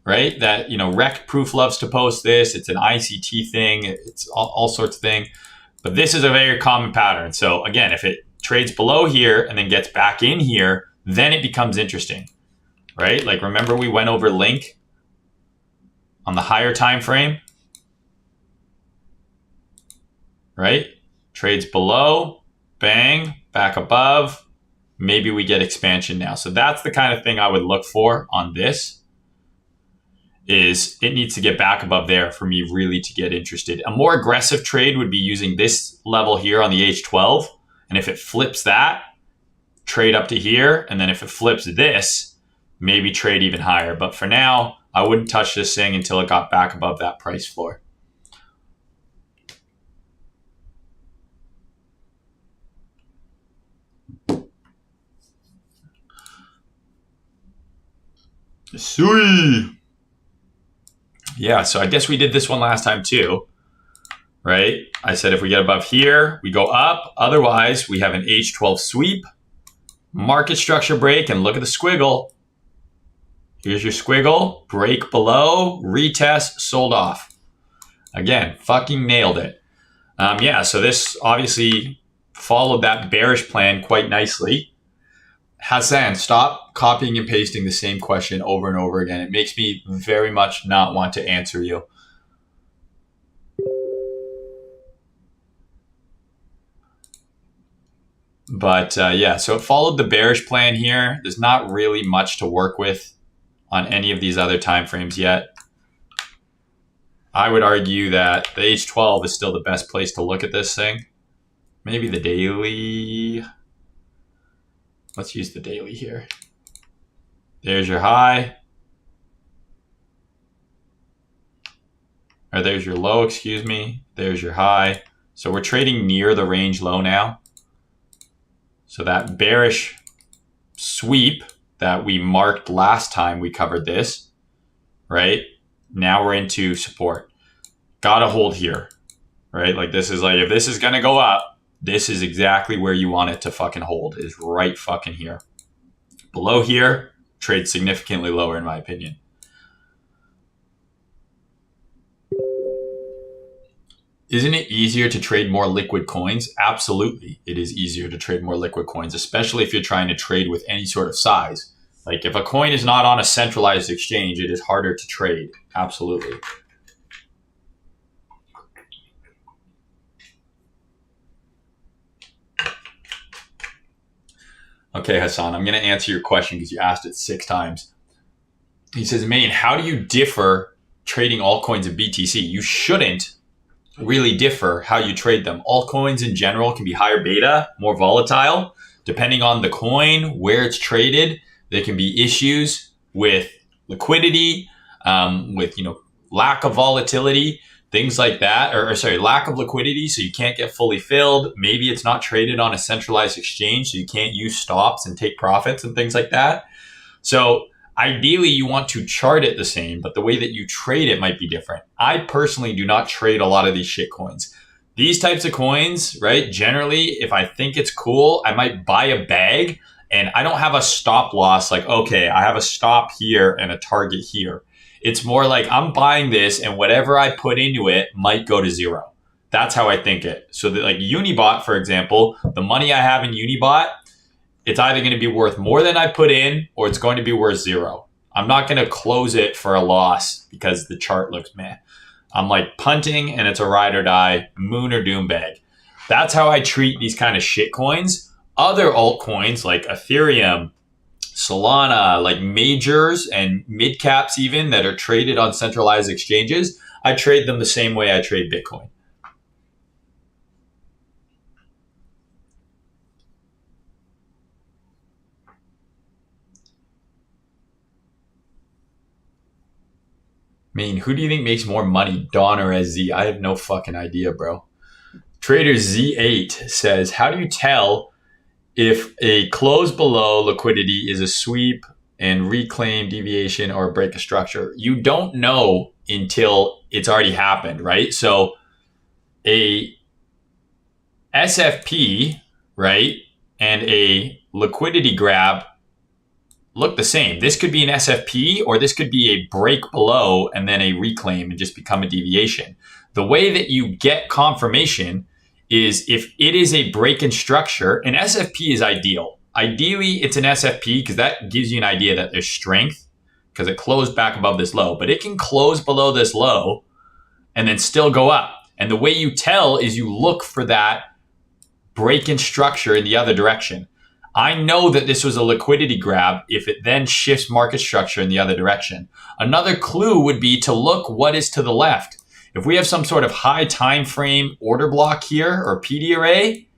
right? That, you know, Rect Proof loves to post this. It's an ICT thing. It's all sorts of thing. But this is a very common pattern. So again, if it trades below here and then gets back in here, then it becomes interesting, right? Like remember we went over Link on the higher time frame, right? Trades below. Bang, back above, maybe we get expansion now. So that's the kind of thing I would look for on this, is it needs to get back above there for me really to get interested. A more aggressive trade would be using this level here on the H12. And if it flips that, trade up to here. And then if it flips this, maybe trade even higher. But for now, I wouldn't touch this thing until it got back above that price floor. Sweet. Yeah, so I guess we did this one last time too, right? I said if we get above here, we go up. Otherwise, we have an H12 sweep, market structure break, and look at the squiggle. Here's your squiggle, break below, retest, sold off. Again, fucking nailed it. Yeah, so this obviously followed that bearish plan quite nicely. Hassan, stop copying and pasting the same question over and over again. It makes me very much not want to answer you. But yeah, so it followed the bearish plan here. There's not really much to work with on any of these other time frames yet. I would argue that the H12 is still the best place to look at this thing. Maybe the daily. Let's use the daily here. There's your high. Or there's your low, excuse me. There's your high. So we're trading near the range low now. So that bearish sweep that we marked last time we covered this, right? Now we're into support. Gotta hold here, right? Like this is like, if this is gonna go up, this is exactly where you want it to fucking hold, is right fucking here. Below here, trade significantly lower in my opinion. Isn't it easier to trade more liquid coins? Absolutely, it is easier to trade more liquid coins, especially if you're trying to trade with any sort of size. Like if a coin is not on a centralized exchange, it is harder to trade. Absolutely. Okay, Hassan, I'm going to answer your question because you asked it 6 times. He says, Maine, how do you differ trading altcoins and BTC? You shouldn't really differ how you trade them. Altcoins in general can be higher beta, more volatile. Depending on the coin, where it's traded, there can be issues with liquidity, with lack of volatility, things like that, or lack of liquidity, so you can't get fully filled. Maybe it's not traded on a centralized exchange, so you can't use stops and take profits and things like that. So ideally, you want to chart it the same, but the way that you trade it might be different. I personally do not trade a lot of these shit coins. These types of coins, right? Generally, if I think it's cool, I might buy a bag and I don't have a stop loss. Like, okay, I have a stop here and a target here. It's more like I'm buying this and whatever I put into it might go to zero. That's how I think it. So that like Unibot, for example, the money I have in Unibot, it's either going to be worth more than I put in or it's going to be worth zero. I'm not going to close it for a loss because the chart looks meh. I'm like punting and it's a ride or die, moon or doom bag. That's how I treat these kind of shit coins. Other altcoins like Ethereum, Solana, like majors and mid caps even that are traded on centralized exchanges, I trade them the same way I trade Bitcoin. I mean, who do you think makes more money, Don or SZ? I have no fucking idea, bro. Trader Z8 says, how do you tell if a close below liquidity is a sweep and reclaim deviation or break a structure? You don't know until it's already happened, right? So a SFP, right, and a liquidity grab look the same. This could be an SFP or this could be a break below and then a reclaim and just become a deviation. The way that you get confirmation is if it is a break in structure, an SFP is ideal. Ideally, it's an SFP because that gives you an idea that there's strength because it closed back above this low, but it can close below this low and then still go up. And the way you tell is you look for that break in structure in the other direction. I know that this was a liquidity grab if it then shifts market structure in the other direction. Another clue would be to look what is to the left. If we have some sort of high time frame order block here or PD array,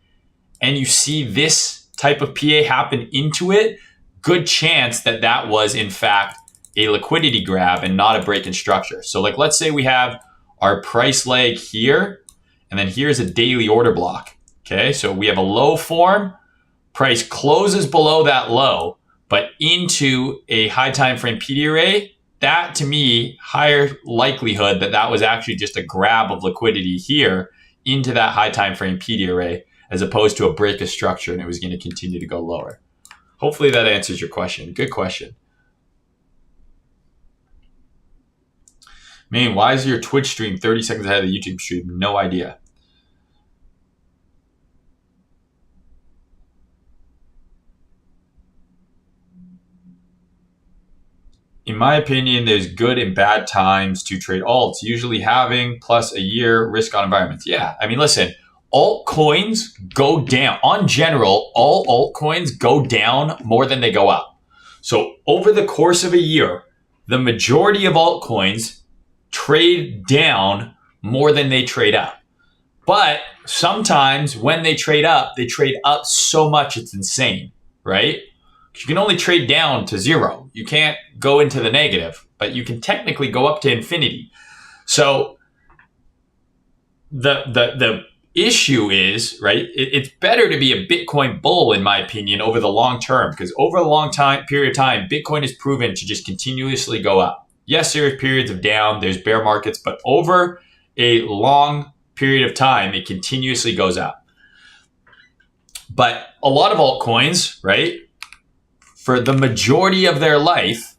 and you see this type of PA happen into it, good chance that that was in fact a liquidity grab and not a break in structure. So like, let's say we have our price leg here, and then here's a daily order block. Okay, so we have a low form, price closes below that low, but into a high time frame PD array. That to me, higher likelihood that that was actually just a grab of liquidity here into that high time frame PD array, as opposed to a break of structure and it was going to continue to go lower. Hopefully that answers your question. Good question. Man, why is your Twitch stream 30 seconds ahead of the YouTube stream? No idea. In my opinion, there's good and bad times to trade alts, usually having plus a year risk on environments. Yeah, I mean, listen, altcoins go down. On general, all altcoins go down more than they go up. So over the course of a year, the majority of altcoins trade down more than they trade up. But sometimes when they trade up so much it's insane, right? You can only trade down to zero. You can't go into the negative, but you can technically go up to infinity. So the issue is, right, it's better to be a Bitcoin bull, in my opinion, over the long term, because over a long time period of time, Bitcoin is proven to just continuously go up. Yes, there are periods of down, there's bear markets, but over a long period of time, it continuously goes up. But a lot of altcoins, right, for the majority of their life,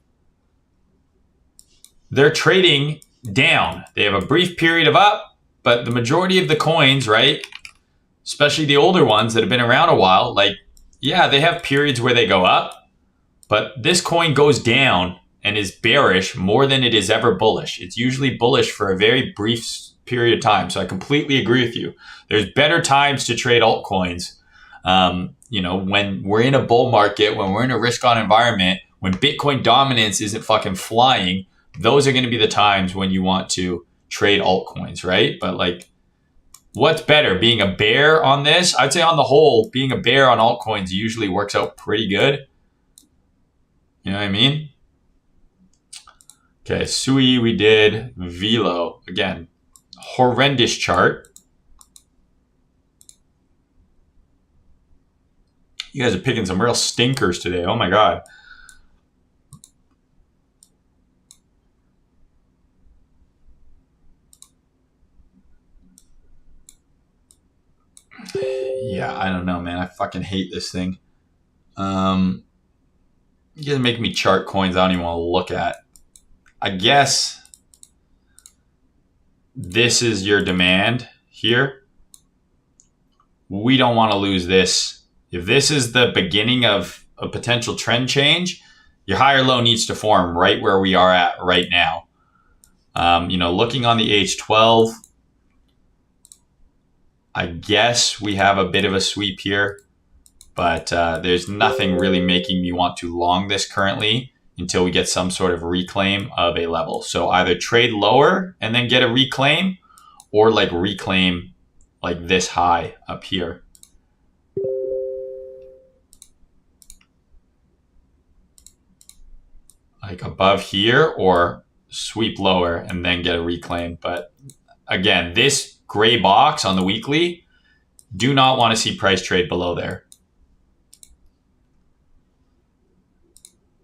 they're trading down. They have a brief period of up, but the majority of the coins, right, especially the older ones that have been around a while, like, yeah, they have periods where they go up, But this coin goes down and is bearish more than it is ever bullish. It's usually bullish for a very brief period of time. So I completely agree with you. There's better times to trade altcoins. When we're in a bull market, when we're in a risk on environment, when Bitcoin dominance isn't fucking flying, those are going to be the times when you want to trade altcoins, right? But like, what's better, being a bear on this? I'd say on the whole, being a bear on altcoins usually works out pretty good. You know what I mean? Okay, Sui, we did. Velo, again, horrendous chart. You guys are picking some real stinkers today. Oh my God. Yeah, I don't know, man. I fucking hate this thing. You guys make me chart coins I don't even want to look at. I guess this is your demand here. We don't want to lose this. If this is the beginning of a potential trend change, your higher low needs to form right where we are at right now. Looking on the H12, I guess we have a bit of a sweep here, but there's nothing really making me want to long this currently until we get some sort of reclaim of a level. So either trade lower and then get a reclaim, or like reclaim like this high up here. Like above here, or sweep lower and then get a reclaim. But again, this gray box on the weekly, do not want to see price trade below there.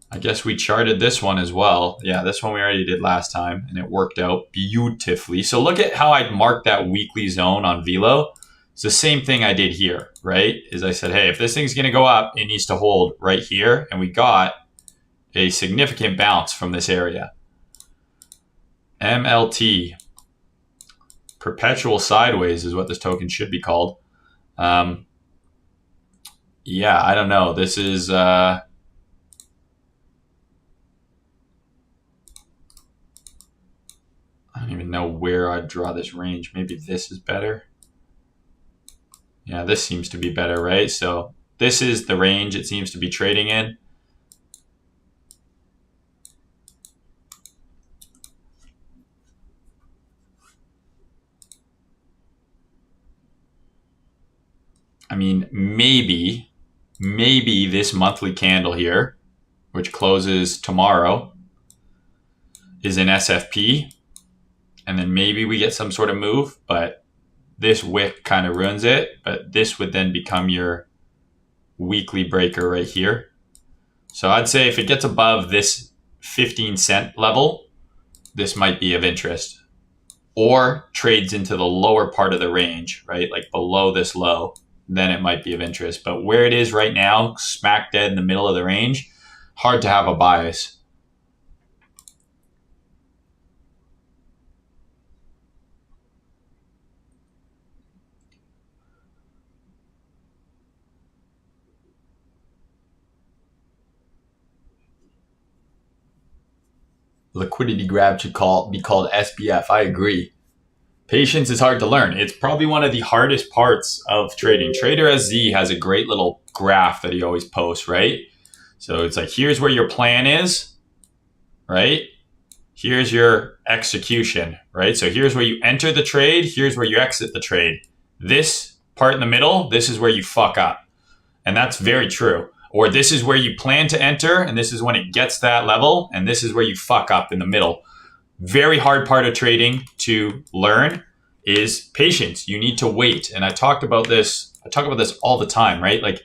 I guess we charted this one as well. Yeah, this one we already did last time, and it worked out beautifully. So look at how I marked that weekly zone on Velo. It's the same thing I did here, right? Is I said, hey, if this thing's going to go up, it needs to hold right here. And we got a significant bounce from this area. MLT. Perpetual sideways is what this token should be called. Yeah, I don't know. This is... I don't even know where I'd draw this range. Maybe this is better. Yeah, this seems to be better, right? So this is the range it seems to be trading in. I mean, maybe this monthly candle here, which closes tomorrow, is an SFP. And then maybe we get some sort of move, but this wick kind of ruins it. But this would then become your weekly breaker right here. So I'd say if it gets above this 15-cent level, this might be of interest. Or trades into the lower part of the range, right? Like below this low, then it might be of interest. But where it is right now, smack dead in the middle of the range, hard to have a bias. Liquidity grab should be called SBF. I agree. Patience is hard to learn. It's probably one of the hardest parts of trading. Trader SZ has a great little graph that he always posts, right? So it's like, here's where your plan is, right? Here's your execution, right? So here's where you enter the trade. Here's where you exit the trade. This part in the middle, this is where you fuck up. And that's very true. Or this is where you plan to enter, and this is when it gets that level, and this is where you fuck up in the middle. Very hard part of trading to learn is patience. You need to wait. And I talk about this all the time, right? Like,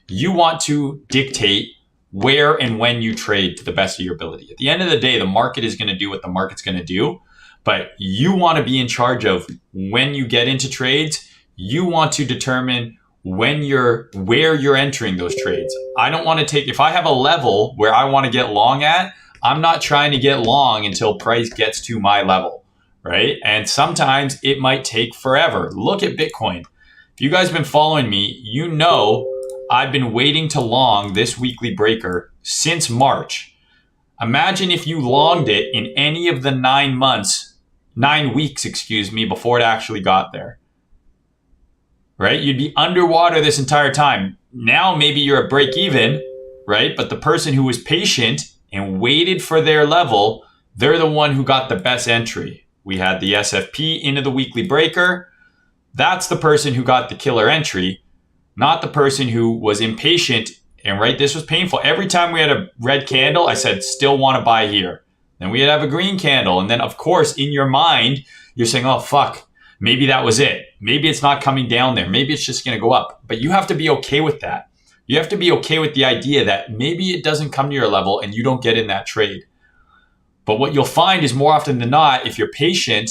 you want to dictate where and when you trade to the best of your ability. At the end of the day, the market is going to do what the market's going to do, but you want to be in charge of when you get into trades. You want to determine where you're entering those trades. I don't want to take, if I have a level where I want to get long at, I'm not trying to get long until price gets to my level, right? And sometimes it might take forever. Look at Bitcoin. If you guys have been following me, you know I've been waiting to long this weekly breaker since March. Imagine if you longed it in any of the 9 weeks, before it actually got there. Right? You'd be underwater this entire time. Now maybe you're at break even, right? But the person who was patient and waited for their level, they're the one who got the best entry. We had the SFP into the weekly breaker. That's the person who got the killer entry, not the person who was impatient. And right, this was painful. Every time we had a red candle, I said, still want to buy here. Then we'd have a green candle. And then, of course, in your mind, you're saying, oh, fuck, maybe that was it. Maybe it's not coming down there. Maybe it's just going to go up. But you have to be okay with that. You have to be okay with the idea that maybe it doesn't come to your level and you don't get in that trade. But what you'll find is more often than not, if you're patient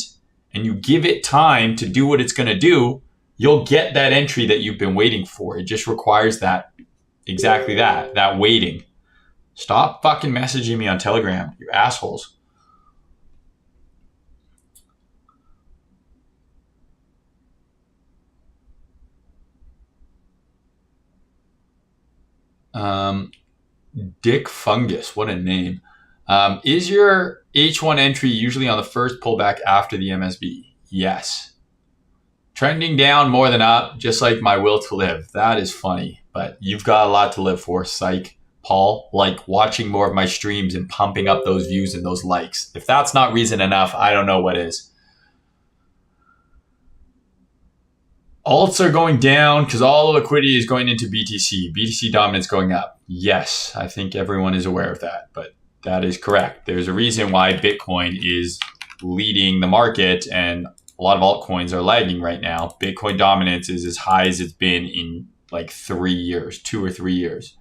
and you give it time to do what it's going to do, you'll get that entry that you've been waiting for. It just requires exactly that waiting. Stop fucking messaging me on Telegram, you assholes. Dick Fungus, what a name. Is your H1 entry usually on the first pullback after the MSB? Yes. Trending down more than up, just like my will to live. That is funny, but you've got a lot to live for, psych. Paul, like watching more of my streams and pumping up those views and those likes. If that's not reason enough, I don't know what is. Alts are going down because all the liquidity is going into BTC. BTC dominance going up. Yes, I think everyone is aware of that, but that is correct. There's a reason why Bitcoin is leading the market and a lot of altcoins are lagging right now. Bitcoin dominance is as high as it's been in like 3 years, 2 or 3 years.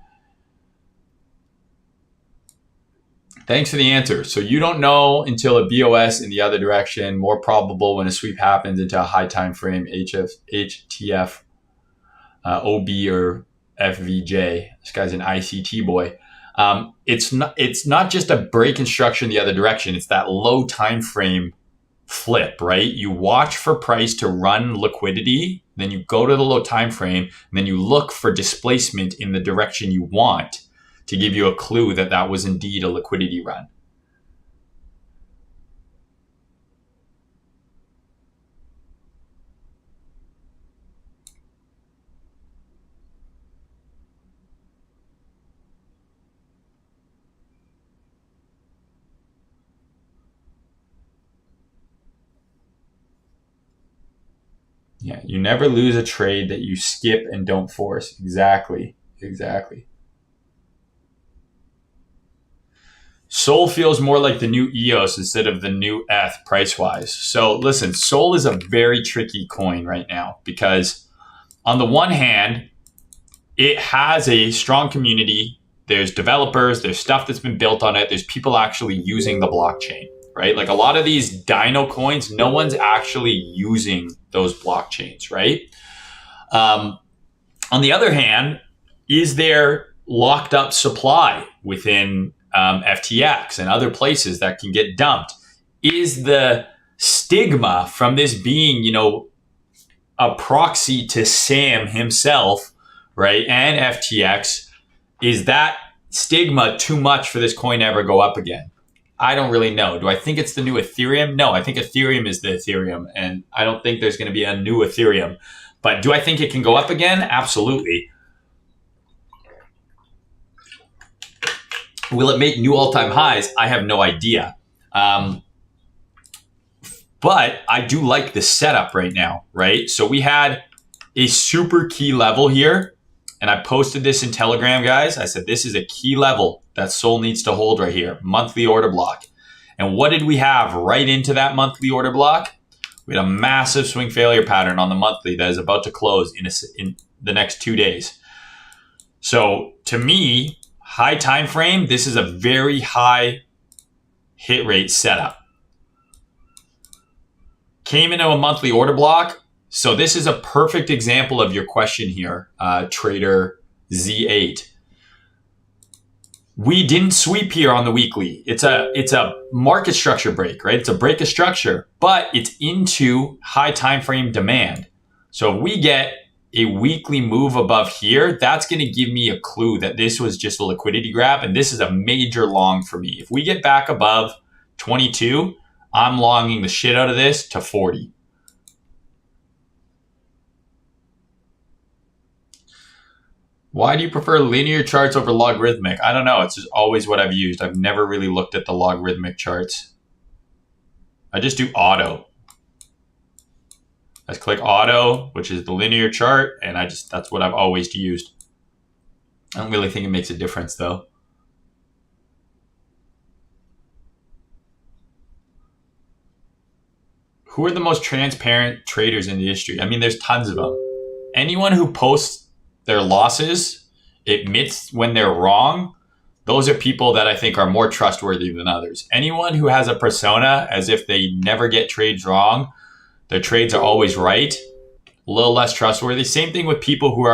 Thanks for the answer. So you don't know until a BOS in the other direction, more probable when a sweep happens into a high time frame, HTF, OB or FVJ. This guy's an ICT boy. It's not just a break in structure in the other direction. It's that low time frame flip, right? You watch for price to run liquidity, then you go to the low time frame, and then you look for displacement in the direction you want to give you a clue that that was indeed a liquidity run. Yeah, you never lose a trade that you skip and don't force. Exactly. Sol feels more like the new EOS instead of the new ETH price-wise. So listen, Sol is a very tricky coin right now because on the one hand, it has a strong community. There's developers, there's stuff that's been built on it. There's people actually using the blockchain, right? Like a lot of these dino coins, no one's actually using those blockchains, right? On the other hand, is there locked up supply within FTX and other places that can get dumped? Is the stigma from this being, a proxy to Sam himself, right, and FTX, is that stigma too much for this coin to ever go up again? I don't really know. Do I think it's the new Ethereum? No, I think Ethereum is the Ethereum, and I don't think there's going to be a new Ethereum. But do I think it can go up again? Absolutely. Will it make new all-time highs? I have no idea. But I do like the setup right now, right? So we had a super key level here, and I posted this in Telegram, guys. I said, this is a key level that Sol needs to hold right here, monthly order block. And what did we have right into that monthly order block? We had a massive swing failure pattern on the monthly that is about to close in the next 2 days. So to me, high time frame, this is a very high hit rate setup. Came into a monthly order block. So this is a perfect example of your question here, Trader Z8. We didn't sweep here on the weekly. It's a market structure break, right? It's a break of structure, but it's into high time frame demand. So if we get a weekly move above here, that's going to give me a clue that this was just a liquidity grab, and this is a major long for me. If we get back above 22, I'm longing the shit out of this to 40. Why do you prefer linear charts over logarithmic? I don't know. It's just always what I've used. I've never really looked at the logarithmic charts. I just do auto. I just click auto, which is the linear chart, and that's what I've always used. I don't really think it makes a difference though. Who are the most transparent traders in the industry? I mean, there's tons of them. Anyone who posts their losses, admits when they're wrong, those are people that I think are more trustworthy than others. Anyone who has a persona as if they never get trades wrong, their trades are always right, a little less trustworthy. Same thing with people who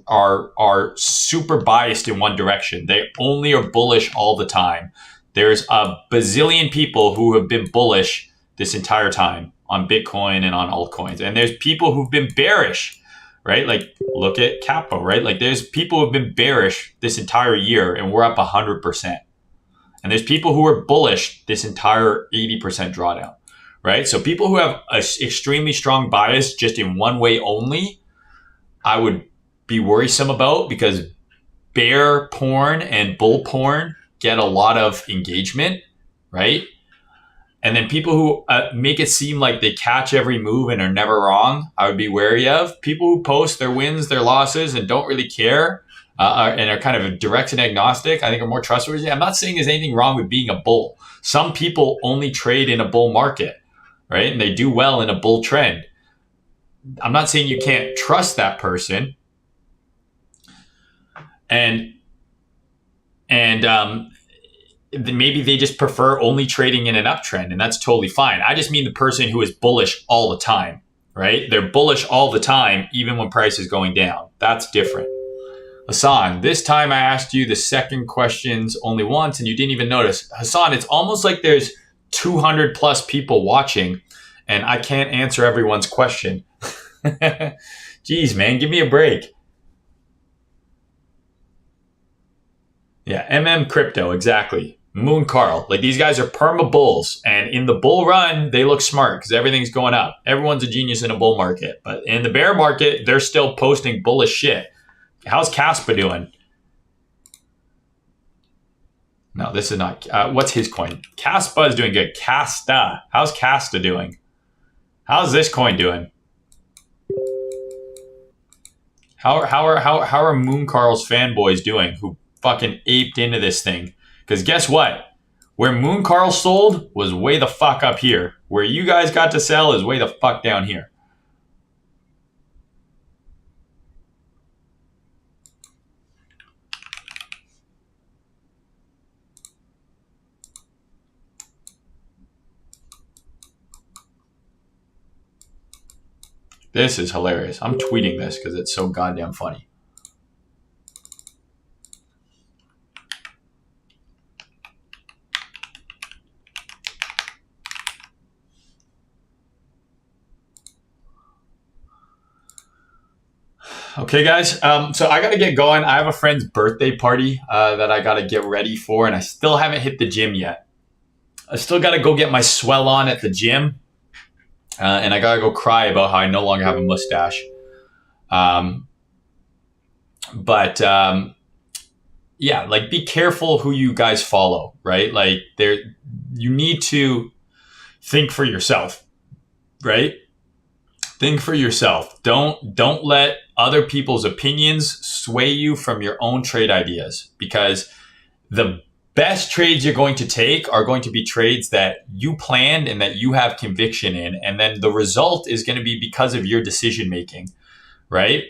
are super biased in one direction. They only are bullish all the time. There's a bazillion people who have been bullish this entire time on Bitcoin and on altcoins. And there's people who've been bearish, right? Like look at Capo, right? Like there's people who've been bearish this entire year and we're up 100%. And there's people who are bullish this entire 80% drawdown, right? So people who have an extremely strong bias just in one way only, I would be worrisome about, because bear porn and bull porn get a lot of engagement, right? And then people who make it seem like they catch every move and are never wrong, I would be wary of. People who post their wins, their losses, and don't really care and are kind of direct and agnostic, I think are more trustworthy. I'm not saying there's anything wrong with being a bull. Some people only trade in a bull market, right? And they do well in a bull trend. I'm not saying you can't trust that person. And maybe they just prefer only trading in an uptrend, and that's totally fine. I just mean the person who is bullish all the time, right? They're bullish all the time, even when price is going down. That's different. Hassan, this time I asked you the second questions only once and you didn't even notice. Hassan, it's almost like there's 200 plus people watching and I can't answer everyone's question. Jeez, man, give me a break. Yeah, Crypto, exactly. Moon Carl, like these guys are perma bulls, and in the bull run, they look smart because everything's going up. Everyone's a genius in a bull market, but in the bear market, they're still posting bullish shit. How's Caspa doing? No, this is not. What's his coin? Caspa is doing good. Casta. How's Casta doing? How's this coin doing? How are Moon Carl's fanboys doing who fucking aped into this thing? Because guess what? Where Moon Carl sold was way the fuck up here. Where you guys got to sell is way the fuck down here. This is hilarious. I'm tweeting this because it's so goddamn funny. Okay, guys. So I got to get going. I have a friend's birthday party that I got to get ready for, and I still haven't hit the gym yet. I still got to go get my swell on at the gym, and I got to go cry about how I no longer have a mustache. Yeah, like be careful who you guys follow, right? Like you need to think for yourself, right? Think for yourself. Don't let other people's opinions sway you from your own trade ideas, because the best trades you're going to take are going to be trades that you planned and that you have conviction in. And then the result is going to be because of your decision making, right?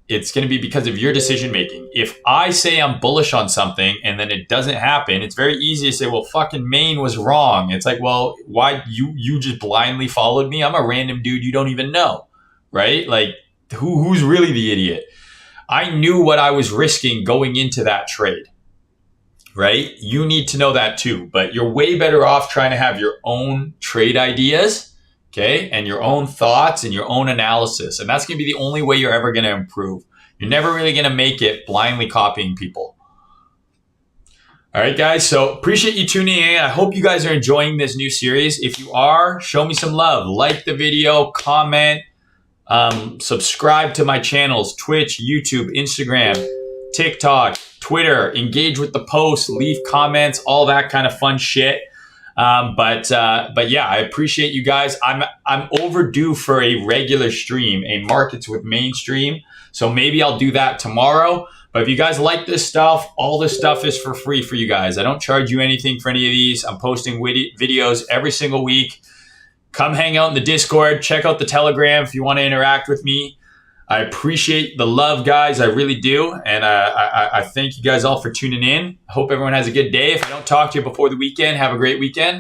It's going to be because of your decision making. If I say I'm bullish on something and then it doesn't happen, it's very easy to say, well, fucking Maine was wrong. It's like, well, why you just blindly followed me? I'm a random dude you don't even know, right? Like who's really the idiot? I knew what I was risking going into that trade, right? You need to know that too, but you're way better off trying to have your own trade ideas okay? And your own thoughts and your own analysis. And that's going to be the only way you're ever going to improve. You're never really going to make it blindly copying people. All right, guys. So appreciate you tuning in. I hope you guys are enjoying this new series. If you are, show me some love. Like the video, comment, subscribe to my channels, Twitch, YouTube, Instagram, TikTok, Twitter. Engage with the posts, leave comments, all that kind of fun shit. But yeah, I appreciate you guys. I'm overdue for a regular stream, a Markets with Mainstream. So maybe I'll do that tomorrow. But if you guys like this stuff, all this stuff is for free for you guys. I don't charge you anything for any of these. I'm posting videos every single week. Come hang out in the Discord. Check out the Telegram if you want to interact with me. I appreciate the love, guys. I really do. And I thank you guys all for tuning in. I hope everyone has a good day. If I don't talk to you before the weekend, have a great weekend.